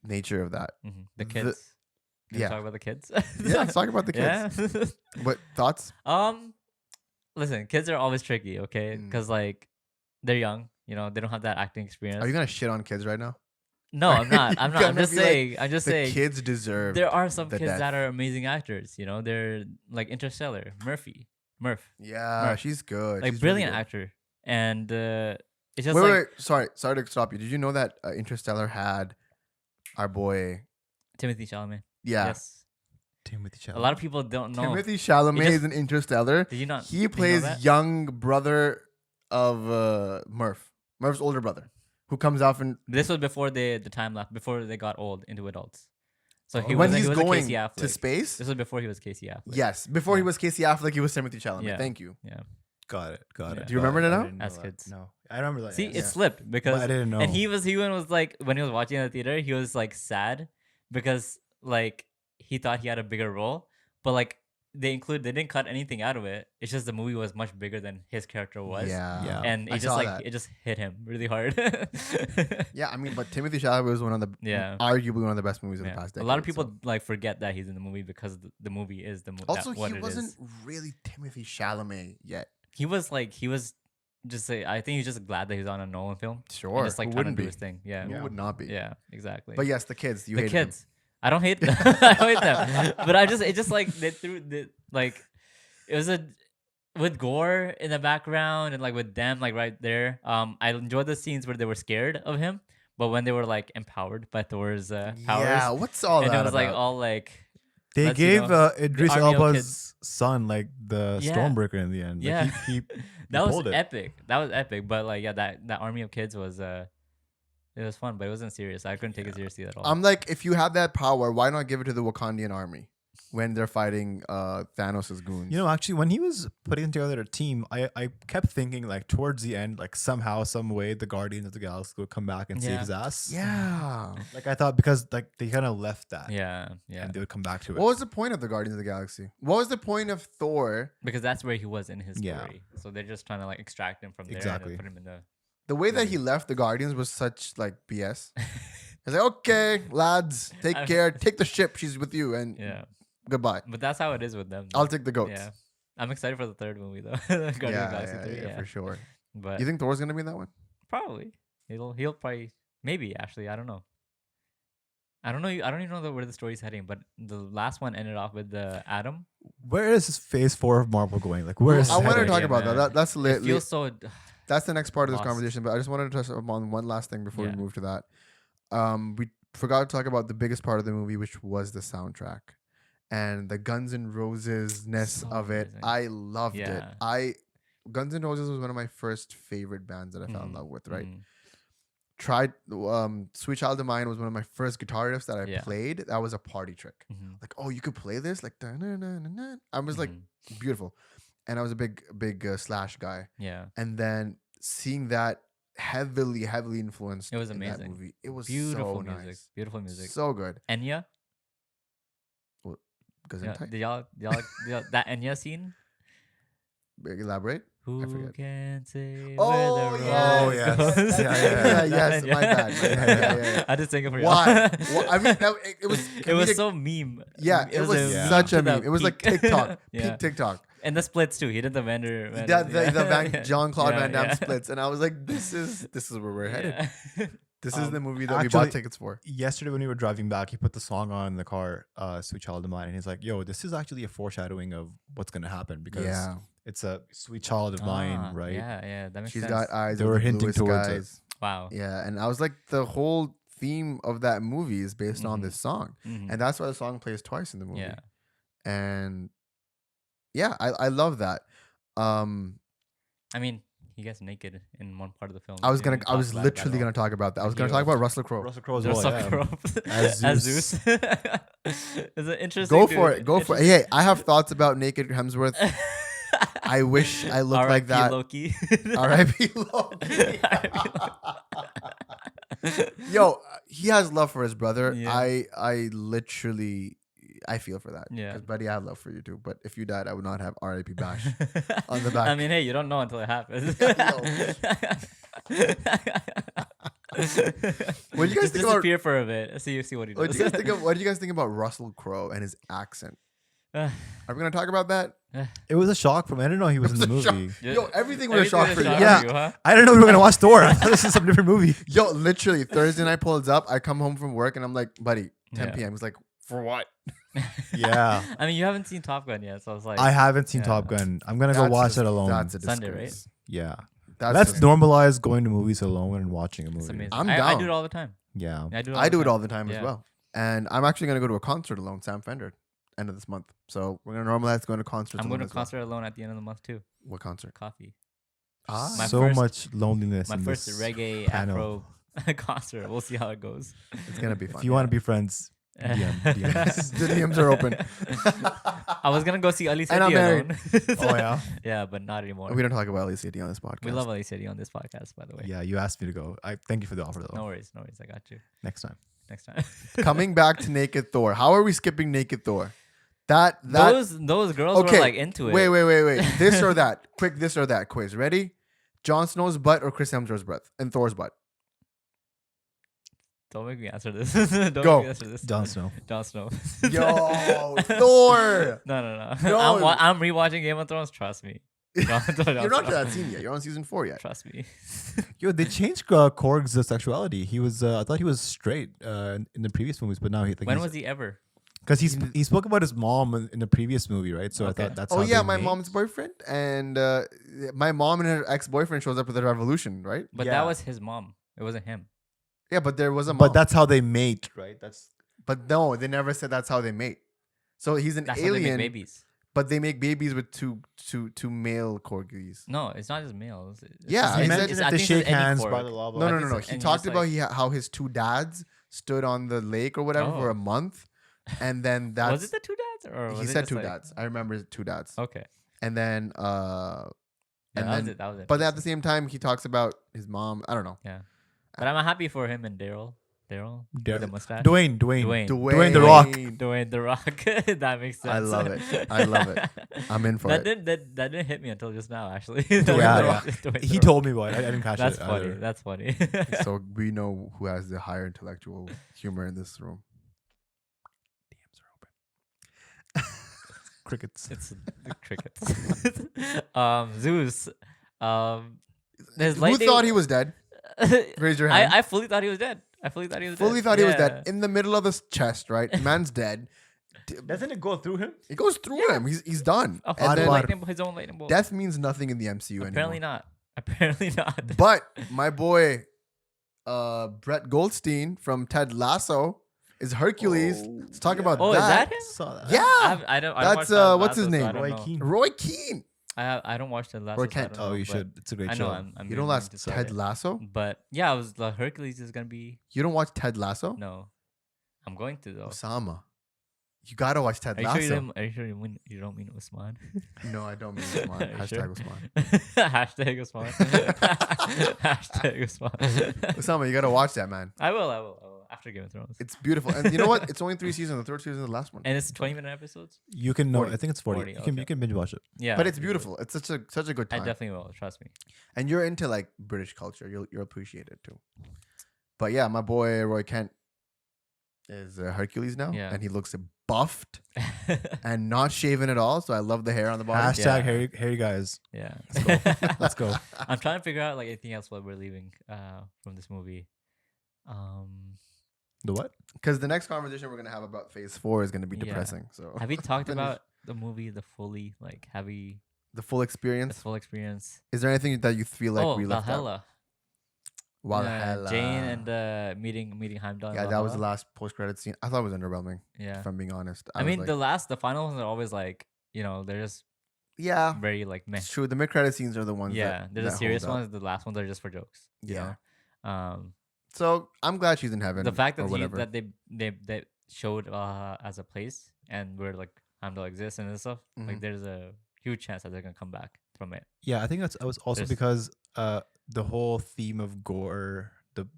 nature of that. The kids. Can we yeah. talk about the kids? Yeah, let's talk about the kids. Yeah. What thoughts? Listen, kids are always tricky, okay? Because like they're young, you know, they don't have that acting experience. Are you gonna shit on kids right now? No, I'm not. I'm not. I'm just saying. I'm just The saying. kids deserve. There are some the kids death. that are amazing actors. You know, they're like Interstellar, Murph, Yeah, Murph. she's good. like She's brilliant really actor, and it's just good. like Wait. Sorry to stop you. Did you know that Interstellar had our boy? Timothy Chalamet. Yeah, Yes. Timothy Chalamet. A lot of people don't know. Timothy Chalamet is in Interstellar. Did you not? He did you know plays that? young brother of Murph's older brother, who comes off and This was before the time lapse, before they got old into adults. So he when was he's he was going Casey Affleck. to space. This was before he was Casey Affleck. Yes, before he Yeah. was Casey Affleck, he was Timothy Chalamet. Yeah. Thank you. Yeah. Got it. Yeah. Do you remember that now? As kids. No, I remember that. See, yes. it slipped because But I didn't know. And he was like when he was watching in the theater, he was like sad because like he thought he had a bigger role, but like they didn't cut anything out of it. It's just the movie was much bigger than his character was. Yeah. And I it just saw like that. it just hit him really hard. Yeah, I mean, but Timothy Chalamet was one of the Yeah. arguably one of the best movies of Yeah. the past A decade. lot of people so. like forget that he's in the movie because the movie is the movie. Also, what he it wasn't is. really Timothy Chalamet yet. He was just I think he's just glad that he's on a Nolan film. Sure, And just like who trying to wouldn't do be? his thing. Yeah. Who would not be? Yeah, exactly. But yes, the kids. You the hated them. kids. I don't hate them. I don't hate them. But it just like they threw the like it was with Gorr in the background and like with them like right there. I enjoyed the scenes where they were scared of him, but when they were like empowered by Thor's powers. Yeah, what's all and that it was like about? all like They let's, you gave know, Idris army of Elba's kids. son like the Yeah. Stormbreaker in the end. Like, Yeah. he that was pulled it. epic. That was epic. But like yeah, that army of kids was it was fun, but it wasn't serious. I couldn't take it seriously at all. I'm like, if you had that power, why not give it to the Wakandian army when they're fighting Thanos' goons? You know, actually, when he was putting together a team, I kept thinking like towards the end, like somehow, some way, the Guardians of the Galaxy would come back and save Yeah. his ass. Yeah. Like I thought because like they kind of left that. yeah. And they would come back to it. What was the point of the Guardians of the Galaxy? What was the point of Thor? Because that's where he was in his Yeah. story. So they're just trying to like extract him from there Exactly. and put him in the The way that he left the Guardians was such like BS. It's like, okay, lads, take care, take the ship. She's with you, and yeah. goodbye. But that's how it is with them. I'll take the goats. Yeah. I'm excited for the third movie though. Guardians of the Galaxy 3, yeah, for sure. But You think Thor's gonna be in that one? probably he'll probably maybe actually I don't know. I don't even know where the story's heading, but the last one ended off with the Atom. Where is this phase 4 of Marvel going? Like where is I this want to heading? talk Yeah, about man. that. That's It lately. feels so That's the next part of this lost. conversation. But I just wanted to touch upon one last thing before Yeah. we move to that. We forgot to talk about the biggest part of the movie, which was the soundtrack and the Guns N' Roses ness So of it. amazing. I loved it. Yeah. Guns N' Roses was one of my first favorite bands that I fell in Mhm, love with. Right. mhm. Tried Sweet Child of Mine was one of my first guitar riffs that I Yeah. played. That was a party trick. Mhm. Like, oh, you could play this? Like, da-na-na-na-na. I was like, Mhm. beautiful. And I was a big Slash guy. Yeah. And then seeing that heavily influenced It was in that amazing. movie. It was Beautiful so music. nice. Beautiful music. So good. Enya? Yeah, Gesundheit? did y'all that Enya scene? Elaborate? Who forget. can say Oh, where the yes. Oh, road yes. goes? Yeah, yeah. Yes, That my Enya. bad, my bad. Yeah. I just think of it. Why? Well, I mean, it was It was comedic- so meme. yeah, it was Yeah. such a to the meme. It was like peak. TikTok, Yeah. peak TikTok. And the splits too. He did the Vander. The yeah. Jean Claude Yeah, Van Damme yeah. splits, and I was like, this is where we're headed. Yeah. This is the movie that we bought tickets for. Yesterday when we were driving back, he put the song on in the car, Sweet Child of Mine, and he's like, yo, this is actually a foreshadowing of what's going to happen because it's a sweet child of mine, right? Yeah, that makes She's sense. got eyes. They were hinting towards it. Wow. Yeah, and I was like, the whole theme of that movie is based on this song, and that's why the song plays twice in the movie. Yeah. And yeah, I love that. I mean, he gets naked in one part of the film. I was literally gonna talk about that. I was gonna talk about Russell Crowe. Russell Crowe as well, as Zeus. Is it interesting? Go for it. Hey, I have thoughts about naked Hemsworth. I wish I looked like that. Loki. R.I.P. Loki. Yo, he has love for his brother. Yeah. I literally, I feel for that. Yeah. Because, buddy, I have love for you too. But if you died, I would not have R.I.P. Bash on the back. I mean, hey, you don't know until it happens. What do you guys think about? Disappear for a bit. See what he does. What do you guys think about Russell Crowe and his accent? Are we gonna talk about that? It was a shock for me. I didn't know he was in the movie. Yo, everything was a shock for you. Yeah. You, huh? I didn't know we were gonna watch Thor. I thought this is some different movie. Yo, literally Thursday night pulls up. I come home from work and I'm like, buddy, 10 p.m. He's like, for what? Yeah. I mean, you haven't seen Top Gun yet, so I was like, I haven't seen Top Gun. I'm gonna go watch it alone. That's a Sunday, disgrace. right? Yeah. Let's normalize going to movies alone and watching a movie. It's amazing. I'm I down. do it all the time. Yeah. I do it all the time as well. And I'm actually gonna go to a concert alone, Sam Fender, end of this month. So we're gonna normalize going to concerts. I'm going to concert alone at the end of the month too. What concert? Coffee. Much loneliness. My in first this reggae panel. Afro concert. We'll see how it goes. It's gonna be fun. If you want to be friends, DMs. The DMs are open. I was gonna go see Alicia And I'm D married. alone. Oh yeah. Yeah, but not anymore. We don't talk about Alicia D on this podcast. We love Alicia D on this podcast, by the way. Yeah, you asked me to go. I thank you for the offer though. No worries. I got you. Next time. Coming back to Naked Thor. How are we skipping Naked Thor? Those girls were like into it. Wait. This or that. Quick this or that quiz. Ready? Jon Snow's butt or Chris Hemsworth's butt? And Thor's butt. Don't make me answer this. Go. Make me answer this. Jon Snow. Jon Snow. Yo, Thor. No. No. I'm rewatching Game of Thrones. Trust me. You're not to that scene yet. You're on season 4 yet. Trust me. Yo, they changed Korg's sexuality. He was, I thought he was straight in the previous movies, but now he. Like, when was he ever? Because he spoke about his mom in the previous movie, right? So Okay. I thought that's. Oh how yeah, they my made. mom's boyfriend and my mom and her ex-boyfriend shows up with a revolution, right? But Yeah. that was his mom. It wasn't him. Yeah, but there was a mom. But that's how they mate, right? But no, they never said that's how they mate. So he's an That's how they alien, make babies. but they make babies with two male corgis. No, it's not just males. Yeah, just- he Imagine said if I they think shake it's any hands Korg. by the lava. No. and He he's talked just about like- how his two dads stood on the lake or whatever for Oh. a month, and then that's Was it the two dads or he was it said just two like- dads. I remember two dads, Okay. and then Yeah, and that was then it. That was it. but at the same time he talks about his mom. I don't know. Yeah. But I'm happy for him and Daryl with the mustache. Dwayne Dwayne The Rock. Dwayne the Rock. That makes sense. I love it. I'm in for that it. That didn't hit me until just now. Actually, Yeah, Dwayne yeah. The Rock is Dwayne He The told me about it. I didn't catch Rock. it. That's funny. either. That's funny. So we know who has the higher intellectual humor in this room. DMs are open. Crickets. It's the crickets. Zeus. His Who lightning- thought he was dead? Raise your hand. I fully thought he was dead. Fully thought he was dead. Yeah. In the middle of his chest, right? Man's dead. Doesn't it go through him? It goes through him. He's done. A And then, his own lightning bolt. death means nothing in the MCU Apparently anymore. not. But my boy, Brett Goldstein from Ted Lasso is Hercules. Let's talk about Oh, that. is that him? Saw that. Yeah. I don't. That's, watch Ted what's his Lasso, so name? I don't Roy know. Keane. Roy Keane. I don't watch Ted Lasso. Roy so I Kent. don't know, Oh, you but should. It's a great I show. know. I'm You meaning don't watch to start Ted it. Lasso? But yeah, I was like Hercules is gonna be You don't watch Ted Lasso? no. I'm going to though. Osama. You gotta watch Ted Are you Lasso. sure you don't mean Usman? No, I don't mean Usman. Are you Hashtag sure? Usman. Hashtag Usman. Hashtag Usman. Usama, you gotta watch that, man. I will. After Game of Thrones. It's beautiful. And you know what? It's only 3 seasons. The third season is the last one. And it's 20-minute episodes? You can know. 40. I think it's 40. 40, You okay. can binge watch it. Yeah. But it's beautiful. It's such a good I time. definitely will. Trust me. And you're into like British culture. You'll appreciate it too. But yeah, my boy Roy Kent is Hercules now, Yeah. and he looks buffed and not shaven at all. So I love the hair on the body. Hashtag Yeah. hairy guys. Yeah. Let's go. I'm trying to figure out like anything else while we're leaving from this movie. The what? Because the next conversation we're gonna have about Phase 4 is gonna be Yeah. depressing. So Have you talked finish about the movie, the fully like? Have you the full the experience? full experience? Is there anything that you feel like we left out? Valhalla. Valhalla. Jane and meeting Heimdall. Yeah, in that was Valhalla. the last post-credit scene. I thought it was underwhelming. Yeah. If I'm being honest. I was mean, like, the final ones are always like, they're just yeah, very like meh. it's true. The mid-credit scenes are the ones Yeah, that they're the that serious hold up. ones. The last ones are just for jokes. Yeah. Um, So I'm glad she's in heaven. the fact or that whatever. that they showed as a place and where like Heimdall exists and stuff, like Mhm. there's a huge chance that they're gonna come back from it. Yeah, I think it was also There's- because the whole theme of Gorr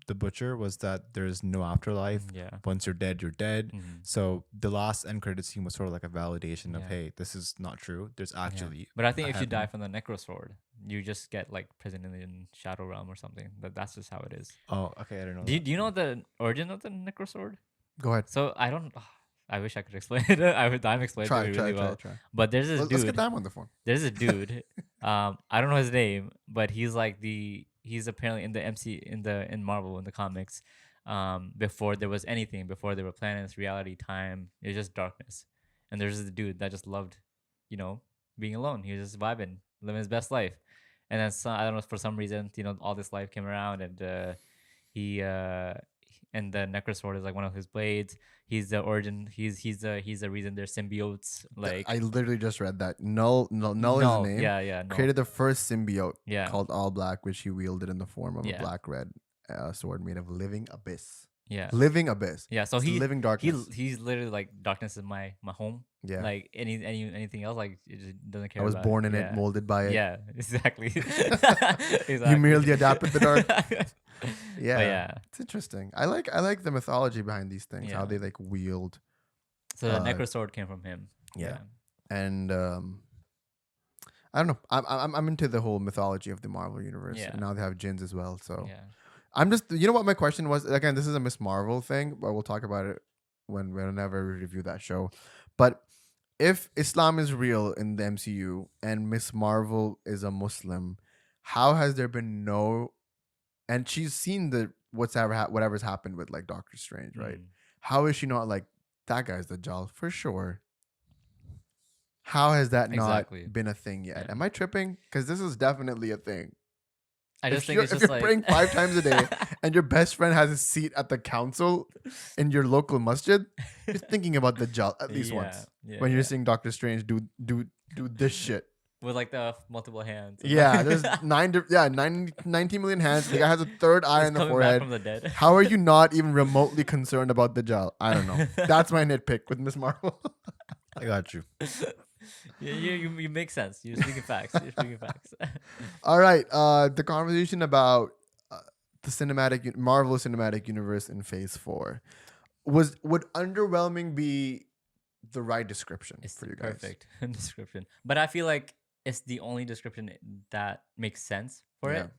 the Butcher was that there's no afterlife. Yeah. Once you're dead, you're dead. Mhm. So the last end credit scene was sort of like a validation of, Yeah. hey, this is not true. There's actually. But I think a if you die heaven. from the necro sword, you just get like prisoned in Shadow Realm or something. That's just how it is. Oh, okay. I don't know. Do you know the origin of the necro sword? Go ahead. So I don't. I wish I could explain it. I'm explaining Try, it try, really well. try. But there's this Let's dude. get that on the phone. There's a dude. I don't know his name, but he's like he's apparently in the in Marvel in the comics. Before there was anything, before there were planets, reality, time, it was just darkness. And there's this dude that just loved, being alone. He was just vibing, living his best life. And then I don't know, for some reason, all this life came around, and he and the Necrosword is like one of his blades. He's the origin. He's the reason they're symbiotes. Like I literally just read that. Null is his name. Yeah. No. Created the first symbiote Yeah. called All Black, which he wielded in the form of Yeah. a black red sword made of living abyss. Yeah. Living abyss. Yeah. So It's living darkness. he's literally like darkness is my home. Yeah. Like anything else, like it just doesn't care. I was about born in Yeah. it, molded by it. Yeah. Exactly. You merely adapted the dark. Yeah. Yeah. It's interesting. I like the mythology behind these things. How Yeah. they like wield. So the Necrosword came from him. Yeah. And I don't know. I'm into the whole mythology of the Marvel universe. Yeah. And now they have jinns as well. So Yeah. I'm just, you know what my question was? Again, this is a Miss Marvel thing, but we'll talk about it whenever we review that show. But if Islam is real in the MCU and Miss Marvel is a Muslim, how has there been no? And she's seen whatever's happened with like Doctor Strange, right? Mm. How is she not like that guy's the Dajjal for sure? How has that Exactly. not been a thing yet? Yeah. Am I tripping? Because this is definitely a thing. I just think you're, it's if just you're like praying 5 times a day and your best friend has a seat at the council in your local masjid, you're thinking about the Dajjal at least once. When you're seeing Doctor Strange do this shit. with like the multiple hands. Yeah, there's 19 million hands. The guy has a third eye He's in the coming back forehead. from the dead. How are you not even remotely concerned about the Dajjal? I don't know. That's my nitpick with Miss Marvel. I got you. You make sense. You're speaking facts. All right. The conversation about the Marvel Cinematic Universe in Phase 4 would underwhelming be the right description It's for the you guys? perfect description. But I feel like it's the only description that makes sense for it.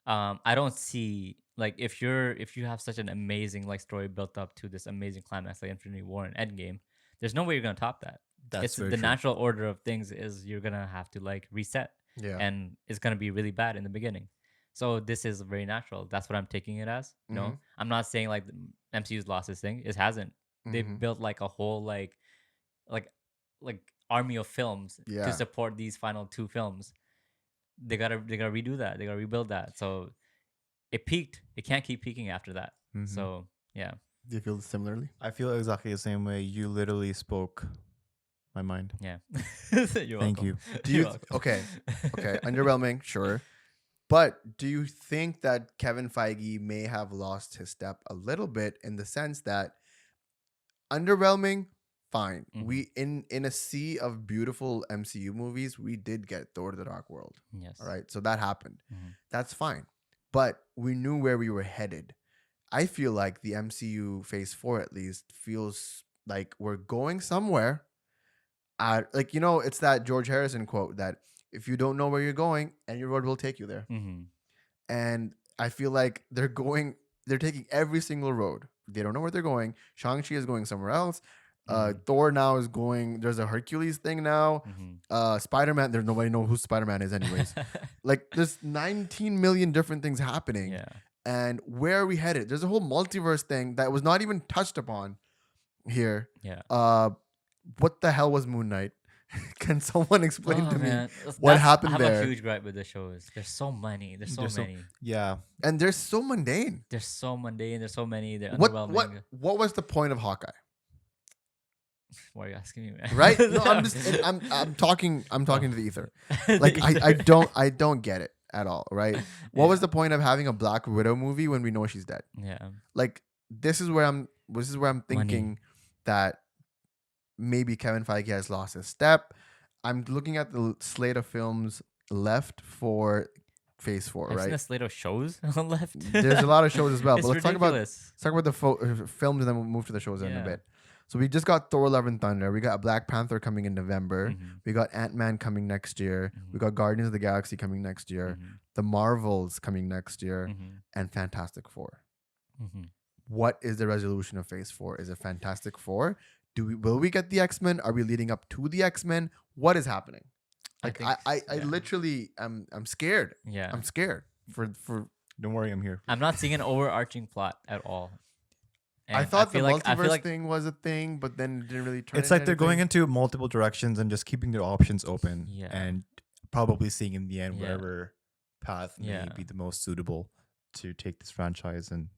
I don't see like if you have such an amazing like story built up to this amazing climax like Infinity War and Endgame, there's no way you're gonna top that. That's It's the natural order of things is you're gonna have to like reset. Yeah. And it's gonna be really bad in the beginning. So this is very natural. That's what I'm taking it as. You know, I'm not saying like the MCU's lost this thing. It hasn't. They've built like a whole like army of films to support these final 2 films. They gotta redo that. They gotta rebuild that. So it peaked. It can't keep peaking after that. So yeah. Do you feel similarly? I feel exactly the same way. You literally spoke my mind. Yeah. You're Thank welcome. you. Do you okay? Underwhelming, sure. But do you think that Kevin Feige may have lost his step a little bit in the sense that underwhelming, fine. We in a sea of beautiful MCU movies, we did get Thor: The Dark World. Yes. All right. So that happened. That's fine. But we knew where we were headed. I feel like the MCU Phase 4 at least feels like we're going somewhere. Like, it's that George Harrison quote that if you don't know where you're going, any road will take you there. And I feel like they're taking every single road. They don't know where they're going. Shang-Chi is going somewhere else. Thor now is going, there's a Hercules thing now. Spider-Man, nobody knows who Spider-Man is anyways. Like there's 19 million different things happening. Yeah. And where are we headed? There's a whole multiverse thing that was not even touched upon here. Yeah. What the hell was Moon Knight? Can someone explain to me what That's, happened I have there? a huge gripe with the shows. There's so many. There's so many. Yeah. And they're so mundane. They're so mundane. There's so many. They're What underwhelming. what was the point of Hawkeye? Why are you asking me, man? Right? No, I'm talking to the ether. Like I don't get it at all, right? What was the point of having a Black Widow movie when we know she's dead? Yeah. Like this is where I'm thinking that maybe Kevin Feige has lost his step. I'm looking at the slate of films left for Phase 4, right? There's a slate of shows left. There's a lot of shows as well. But let's ridiculous. talk about the films and then we'll move to the shows in a bit. So we just got Thor: Love and Thunder. We got Black Panther coming in November. We got Ant-Man coming next year. We got Guardians of the Galaxy coming next year. The Marvels coming next year. And Fantastic Four. What is the resolution of Phase 4? Is it Fantastic Four? Will we get the X-Men? Are we leading up to the X-Men? What is happening? Like I literally I'm scared. Yeah. I'm scared for Don't worry, I'm here. I'm not seeing an overarching plot at all. And I thought the multiverse like, thing was a thing, but then it didn't really turn. It's like they're going into multiple directions and just keeping their options open. Yeah. And probably seeing in the end whatever path may be the most suitable to take this franchise and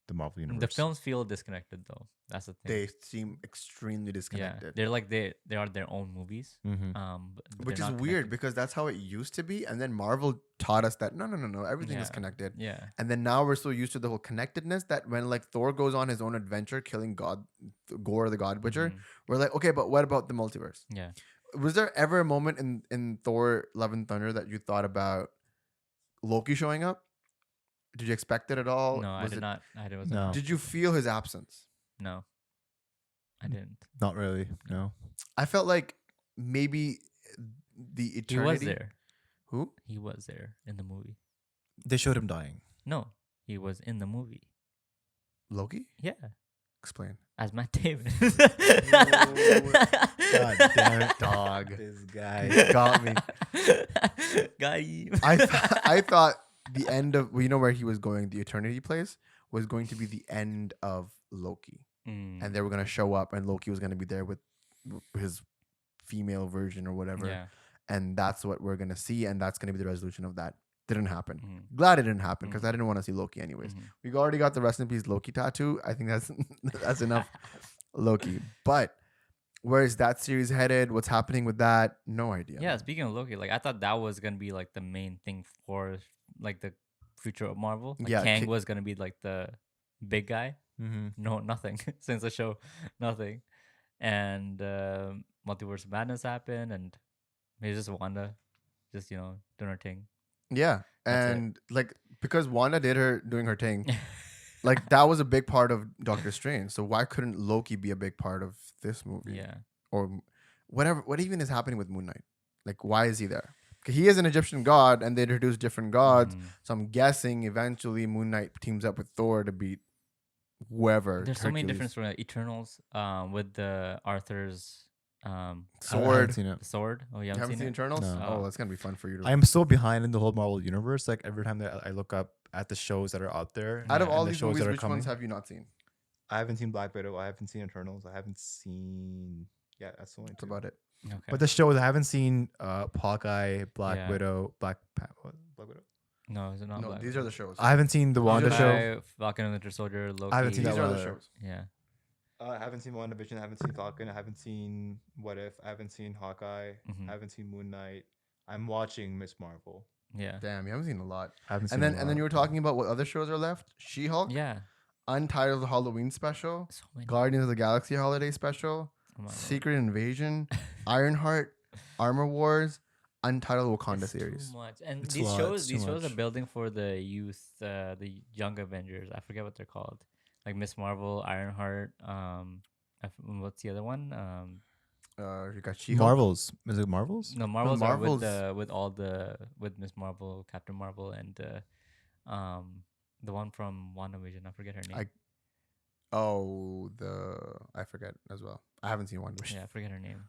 the Marvel universe. The films feel disconnected though. That's the thing. They seem extremely disconnected. Yeah. They're like they are their own movies. But which is weird because that's how it used to be, and then Marvel taught us that no, everything is connected. Yeah. And then now we're so used to the whole connectedness that when like Thor goes on his own adventure killing Gorr the God Butcher, we're like, okay, but what about the multiverse? Yeah. Was there ever a moment in Thor: Love and Thunder that you thought about Loki showing up? Did you expect it at all? No, I did not. No. Did you feel his absence? No, I didn't. Not really. No. I felt like maybe the eternity. He was there. Who? He was there in the movie. They showed him dying. No, he was in the movie. Loki? Yeah, Explain. as Matt Damon. God damn it, dog. This guy Got me. Got you. I thought the end of where he was going, the eternity place, was going to be the end of Loki. And they were going to show up and Loki was going to be there with his female version or whatever. Yeah. And that's what we're going to see. And that's going to be the resolution of that. Didn't happen. Glad it didn't happen because I didn't want to see Loki anyways. We already got the rest in peace Loki tattoo. I think that's enough Loki. But where is that series headed? What's happening with that? No idea. Yeah, speaking of Loki, like I thought that was going to be like the main thing for like the future of Marvel. Like, Kang was going to be like the big guy. No, nothing. Since the show, nothing. And Multiverse of Madness happened, and maybe just Wanda just doing her thing. Yeah. And like because Wanda doing her thing, like that was a big part of Doctor Strange. So why couldn't Loki be a big part of this movie? Yeah. Or whatever. What even is happening with Moon Knight? Like why is he there? He is an Egyptian god, and they introduce different gods. So I'm guessing eventually Moon Knight teams up with Thor to beat whoever. There's so many different sort of Eternals with the Arthur's sword. The sword. Oh, you haven't seen Eternals? No. Oh, that's gonna be fun for you. I am so behind in the whole Marvel universe. Like every time that I look up at the shows that are out there, Out of all the these shows movies, that are which coming, ones have you not seen? I haven't seen Black Widow. I haven't seen Eternals. I haven't seen. Yeah, that's the only That's two. about it. Okay. But the shows I haven't seen, Hawkeye, Black Widow, Black Widow. No, is it not? No, Black these Widow? are the shows. I haven't seen the Wanda show. Hawkeye, Falcon and Winter Soldier, Loki. I haven't seen These that are one the either. shows. Yeah. I haven't seen WandaVision. I haven't seen Falcon. I haven't seen What If. I haven't seen Hawkeye. I haven't seen Moon Knight. I'm watching Miss Marvel. Yeah. Damn, you haven't seen a lot. I haven't seen And then you were talking about what other shows are left? She-Hulk, Yeah. Untitled Halloween Special, So many. Guardians of the Galaxy Holiday Special, Oh my God. Secret Invasion, Ironheart, Armor Wars, Untitled Wakanda It's series. Too much. And It's a these lot, shows, it's too are much. building for the youth, the young Avengers. I forget what they're called. Like Miss Marvel, Ironheart. What's the other one? You got She-Hulk. Marvels. Is it Marvels? No, Marvels are Marvels- with Miss Marvel, Captain Marvel, and the one from WandaVision. I forget her name. I forget as well. I haven't seen one. Yeah, I forget her name.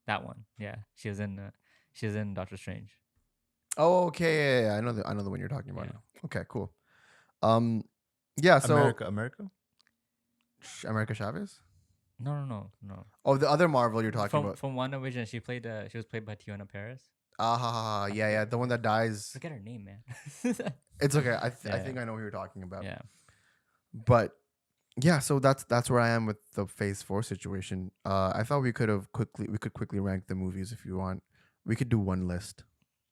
That one. Yeah, she was in Doctor Strange. Oh, okay. Yeah. I know the one you're talking about Yeah. now. Okay, cool. Yeah. So America. America Chavez. No. Oh, the other Marvel you're talking about. From WandaVision, she was played by Tiana Paris. Yeah. The one that dies. Forget her name, man. It's okay. I Yeah. think I know who you're talking about. Yeah. But yeah, so that's where I am with the Phase 4 situation. I thought we could quickly rank the movies if you want. We could do one list.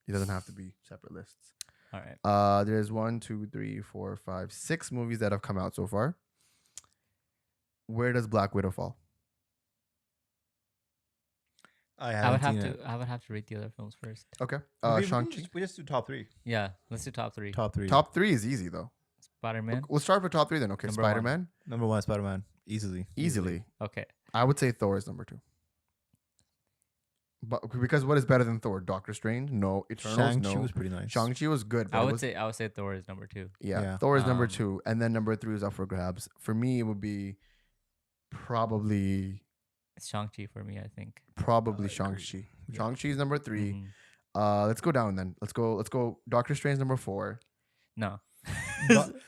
It doesn't have to be separate lists. All right. There's 1, 2, 3, 4, 5, 6 movies that have come out so far. Where does Black Widow fall? I would have to rate the other films first. Okay. We Shang-Chi. we just do top 3. Yeah, let's do top three. Top 3. Top 3 is easy though. Spider-Man. We'll start with top 3 then. Okay, Number one. Spider-Man. Number 1, Spider-Man. Easily. Okay. I would say Thor is number 2. But because what is better than Thor? Doctor Strange? No. Eternals? Shang-Chi No. was pretty nice. Shang-Chi was good. But I would say Thor is number 2. yeah. Thor is number Um, 2, and then number 3 is up for grabs. For me, it would be probably It's Shang-Chi for me, I think. agree. Shang-Chi. Yeah. Shang-Chi is number 3. Mhm. Let's go down then. Let's go. Doctor Strange number 4. No.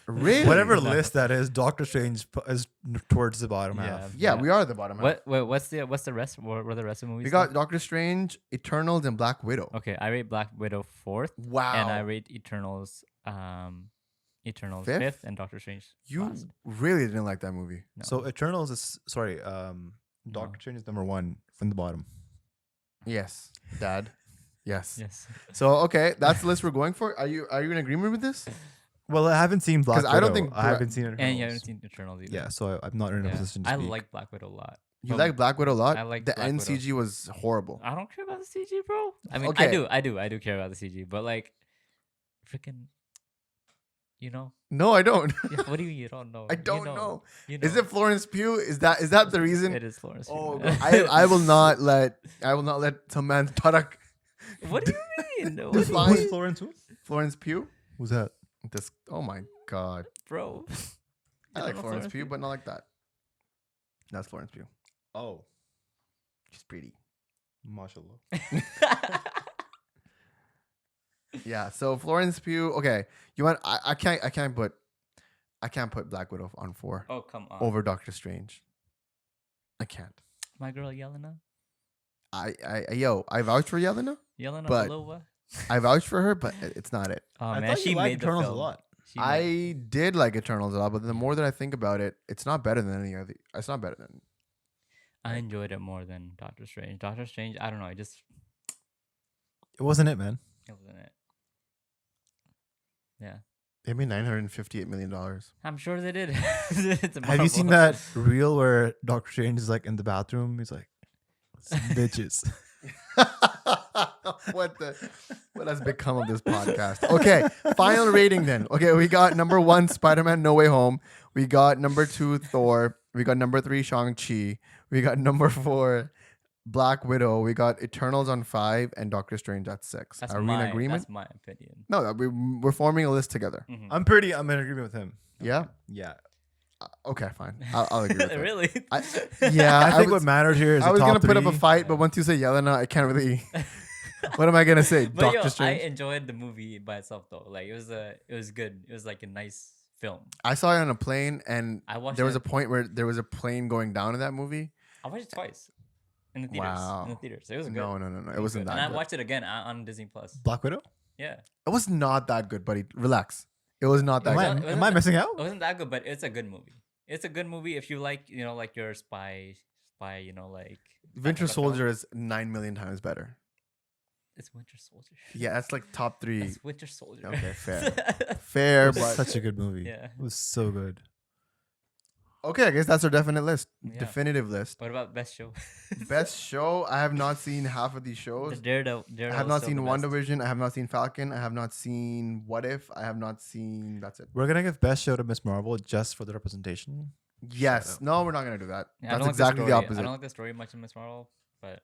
Really? Whatever No. list that is, Doctor Strange is towards the bottom Yeah. half. Yeah, we are at the bottom. half. What's the rest? What are the rest of the movies? We got Doctor Strange, Eternals, and Black Widow. Okay, I rate Black Widow 4th, Wow. and I rate Eternals Fifth? 5th, and Doctor Strange. You last. really didn't like that movie. No. So Eternals is Doctor Strange is number 1 from the bottom. Yes, Dad. Yes. Yes. So okay, that's the list we're going for. Are you in agreement with this? Well, I haven't seen Black 'Cause Widow. I don't think I haven't seen Eternals. And you haven't seen Eternals either. Yeah, so I'm not in a Yeah. position to I speak. like Black Widow a lot. You From- like Black Widow a lot. I like the Black Widow. NCG was horrible. I don't care about the CG, bro. I mean, Okay. I do care about the CG, but like, freaking, you know, No, I don't. yeah, what do you mean you don't know? I don't know. You Is it Florence Pugh? Is that the reason? It is Florence. Oh, Pugh. I will not let some man Tarak What do you mean? What Who's do you fine. mean, Florence who? Florence Pugh. Who's that? This. Oh my god. bro? I You like don't know Florence Pugh, but not like that. That's Florence Pugh. Oh, She's pretty. mashallah. Yeah. So Florence Pugh. Okay. You want? I can't put Black Widow on 4 Oh come on, over Doctor Strange. I can't. my girl Yelena. I vouch for Yelena. Yelena But- Belova. I vouch for her, but it's not it. Oh I man, thought she you made liked the Eternals film. a lot. She made- I did like Eternals a lot, but the more that I think about it, it's not better than any other. It's not better than. I enjoyed it more than Doctor Strange. Doctor Strange, I don't know. It It wasn't it, man. wasn't it. Yeah, They made $958 million. I'm sure they did. It's a Have you seen Marvel. that reel where Doctor Strange is like in the bathroom? He's like, "Some bitches." What has become of this podcast? Okay, final rating then. Okay, we got number 1 Spider-Man No Way Home. We got number 2 Thor. We got number 3 Shang-Chi. We got number 4 Black Widow. We got Eternals on 5 and Doctor Strange at 6. That's Are we in agreement? That's my opinion. No, we're forming a list together. Mhm. I'm in agreement with him. Yeah. Yeah. Okay, fine. I'll agree with it. Really? Yeah, I think was- what matters here is I was the gonna top put up a 3. fight, but once you say Yelena, I can't really. What am I gonna say? But yo, Doctor Strange. I enjoyed the movie by itself though. Like it was good. It was like a nice film. I saw it on a plane, and I watched. there was it, a point where there was a plane going down in that movie. I watched it twice in the theaters. Wow. In the theaters, it was good. No, it wasn't good. that And I good. watched it again on Disney Plus. Black Widow? Yeah, It was not that good, buddy. Relax. It was not that Am was I, good. not- it am wasn't I missing it out? wasn't that good, but it's a good movie. It's a good movie if you like, like your spy. You know, like that Winter kind of film. Soldier is 9 million times better. It's Winter Soldier. Yeah, that's like top 3. It's Winter Soldier. Okay, fair, It was but such a good movie. Yeah. It was so good. okay. I guess that's our definite list, Yeah. definitive list. What about best show? Best show. I have not seen half of these The shows. Daredevil. I have not seen WandaVision. I have not seen Falcon. I have not seen What If. I have not seen. That's it. We're gonna give best show to Miss Marvel just for the representation. Yes. up. No, we're not gonna do that. Yeah, I That's don't like exactly the story. opposite. I don't like the story much in Miss Marvel, but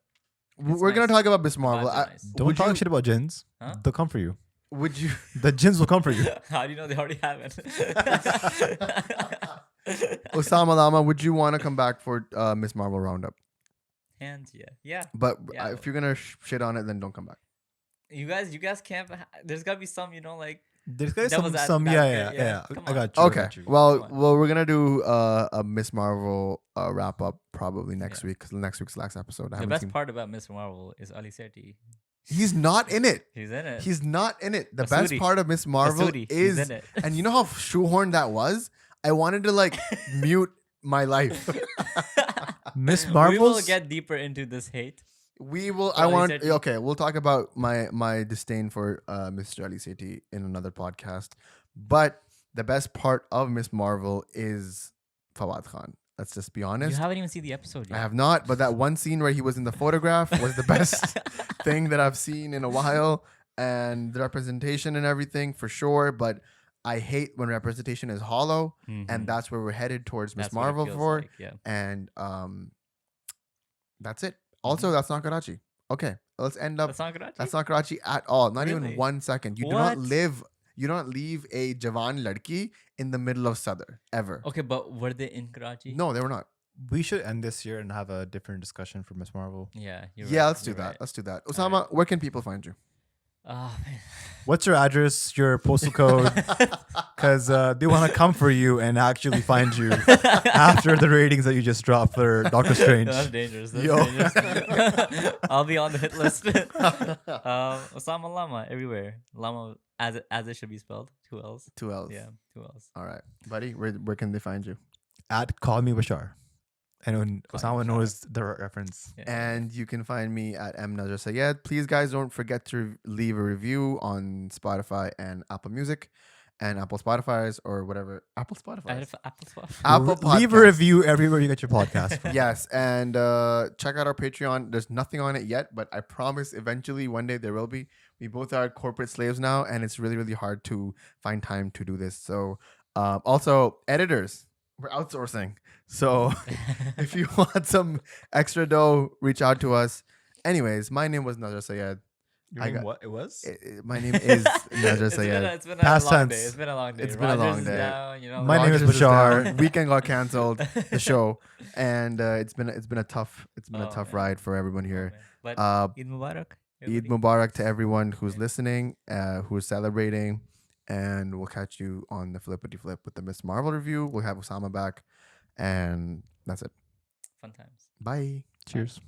We're it's gonna nice. talk about Miss Marvel. vibes are nice. Don't Would talk you- shit about Jins. Huh? They'll come for you. Would you? The Jins will come for you. How do you know they already haven't? Osama Lama, would you want to come back for Miss Marvel Roundup? Hands, yeah. But Yeah. if you're gonna shit on it, then don't come back. You guys can't. There's gotta be some, like. There's got Devil's some, advocate, yeah. Come I on. got you. I Okay. got you. Well, we're gonna do a Miss Marvel wrap up probably next week because next week's last episode. The best part about Miss Marvel is Ali Sethi. He's not in it. He's in it. He's not in it. The Masudi. best part of Miss Marvel Masudi, is, he's in it. and you know how shoehorned that was. I wanted to like mute my life. Miss We Marvel. will get deeper into this hate. We will. Ali I want. Sethi. Okay, we'll talk about my disdain for Mr. Ali Sethi in another podcast. But the best part of Miss Marvel is Fawad Khan. Let's just be honest. You haven't even seen the episode yet. I have not, but that one scene where he was in the photograph was the best thing that I've seen in a while, and the representation and everything for sure. But I hate when representation is hollow, and that's where we're headed towards Miss Marvel for. Like, yeah. And that's it. Also, that's not Karachi. Okay, let's end up. That's not Karachi? That's not Karachi at all. Not even Really? 1 second. You do not live. You don't leave a Jawan ladki in the middle of Sadr ever. Okay, but were they in Karachi? No, they were not. We should end this year and have a different discussion for Miss Marvel. Yeah. Yeah, let's do that. Let's do that. Usama, where can people find you? Oh, man. What's your address, your postal code? Because they want to come for you and actually find you after the ratings that you just dropped for Doctor Strange. That's dangerous. That's dangerous. I'll be on the hit list. Osama Lama everywhere. Lama as it should be spelled. 2 L's. 2 L's. Yeah, 2 L's. All right, buddy. Where can they find you? At Call Me Bashaar. And when Call Me Osama Bashaar. knows the reference. Yeah. And you can find me at Nazar Sayed. Please, guys, don't forget to leave a review on Spotify and Apple Music and Apple Spotify's or whatever. Apple Spotify. Apple Leave a Podcasts. review everywhere you get your podcast from. Yes, and check out our Patreon. There's nothing on it yet, but I promise eventually one day there will be. We both are corporate slaves now, and it's really, really hard to find time to do this. So, also editors, we're outsourcing. So, if you want some extra dough, reach out to us. Anyways, my name was Nazar Sayed. What it was? My name is Nazar Sayed. It's been a Past long tense. day. It's been a long day. It's been a long Rogers is day. down, My name is Rogers Bashaar. down. Weekend got canceled. The show, and it's been a tough Oh, tough man. ride for everyone here. But Eid Mubarak. Eid Mubarak to everyone who's listening, who's celebrating, and we'll catch you on the Flippity Flip with the Miss Marvel review. We'll have Usama back, and that's it. Fun times. Bye. Cheers. Bye.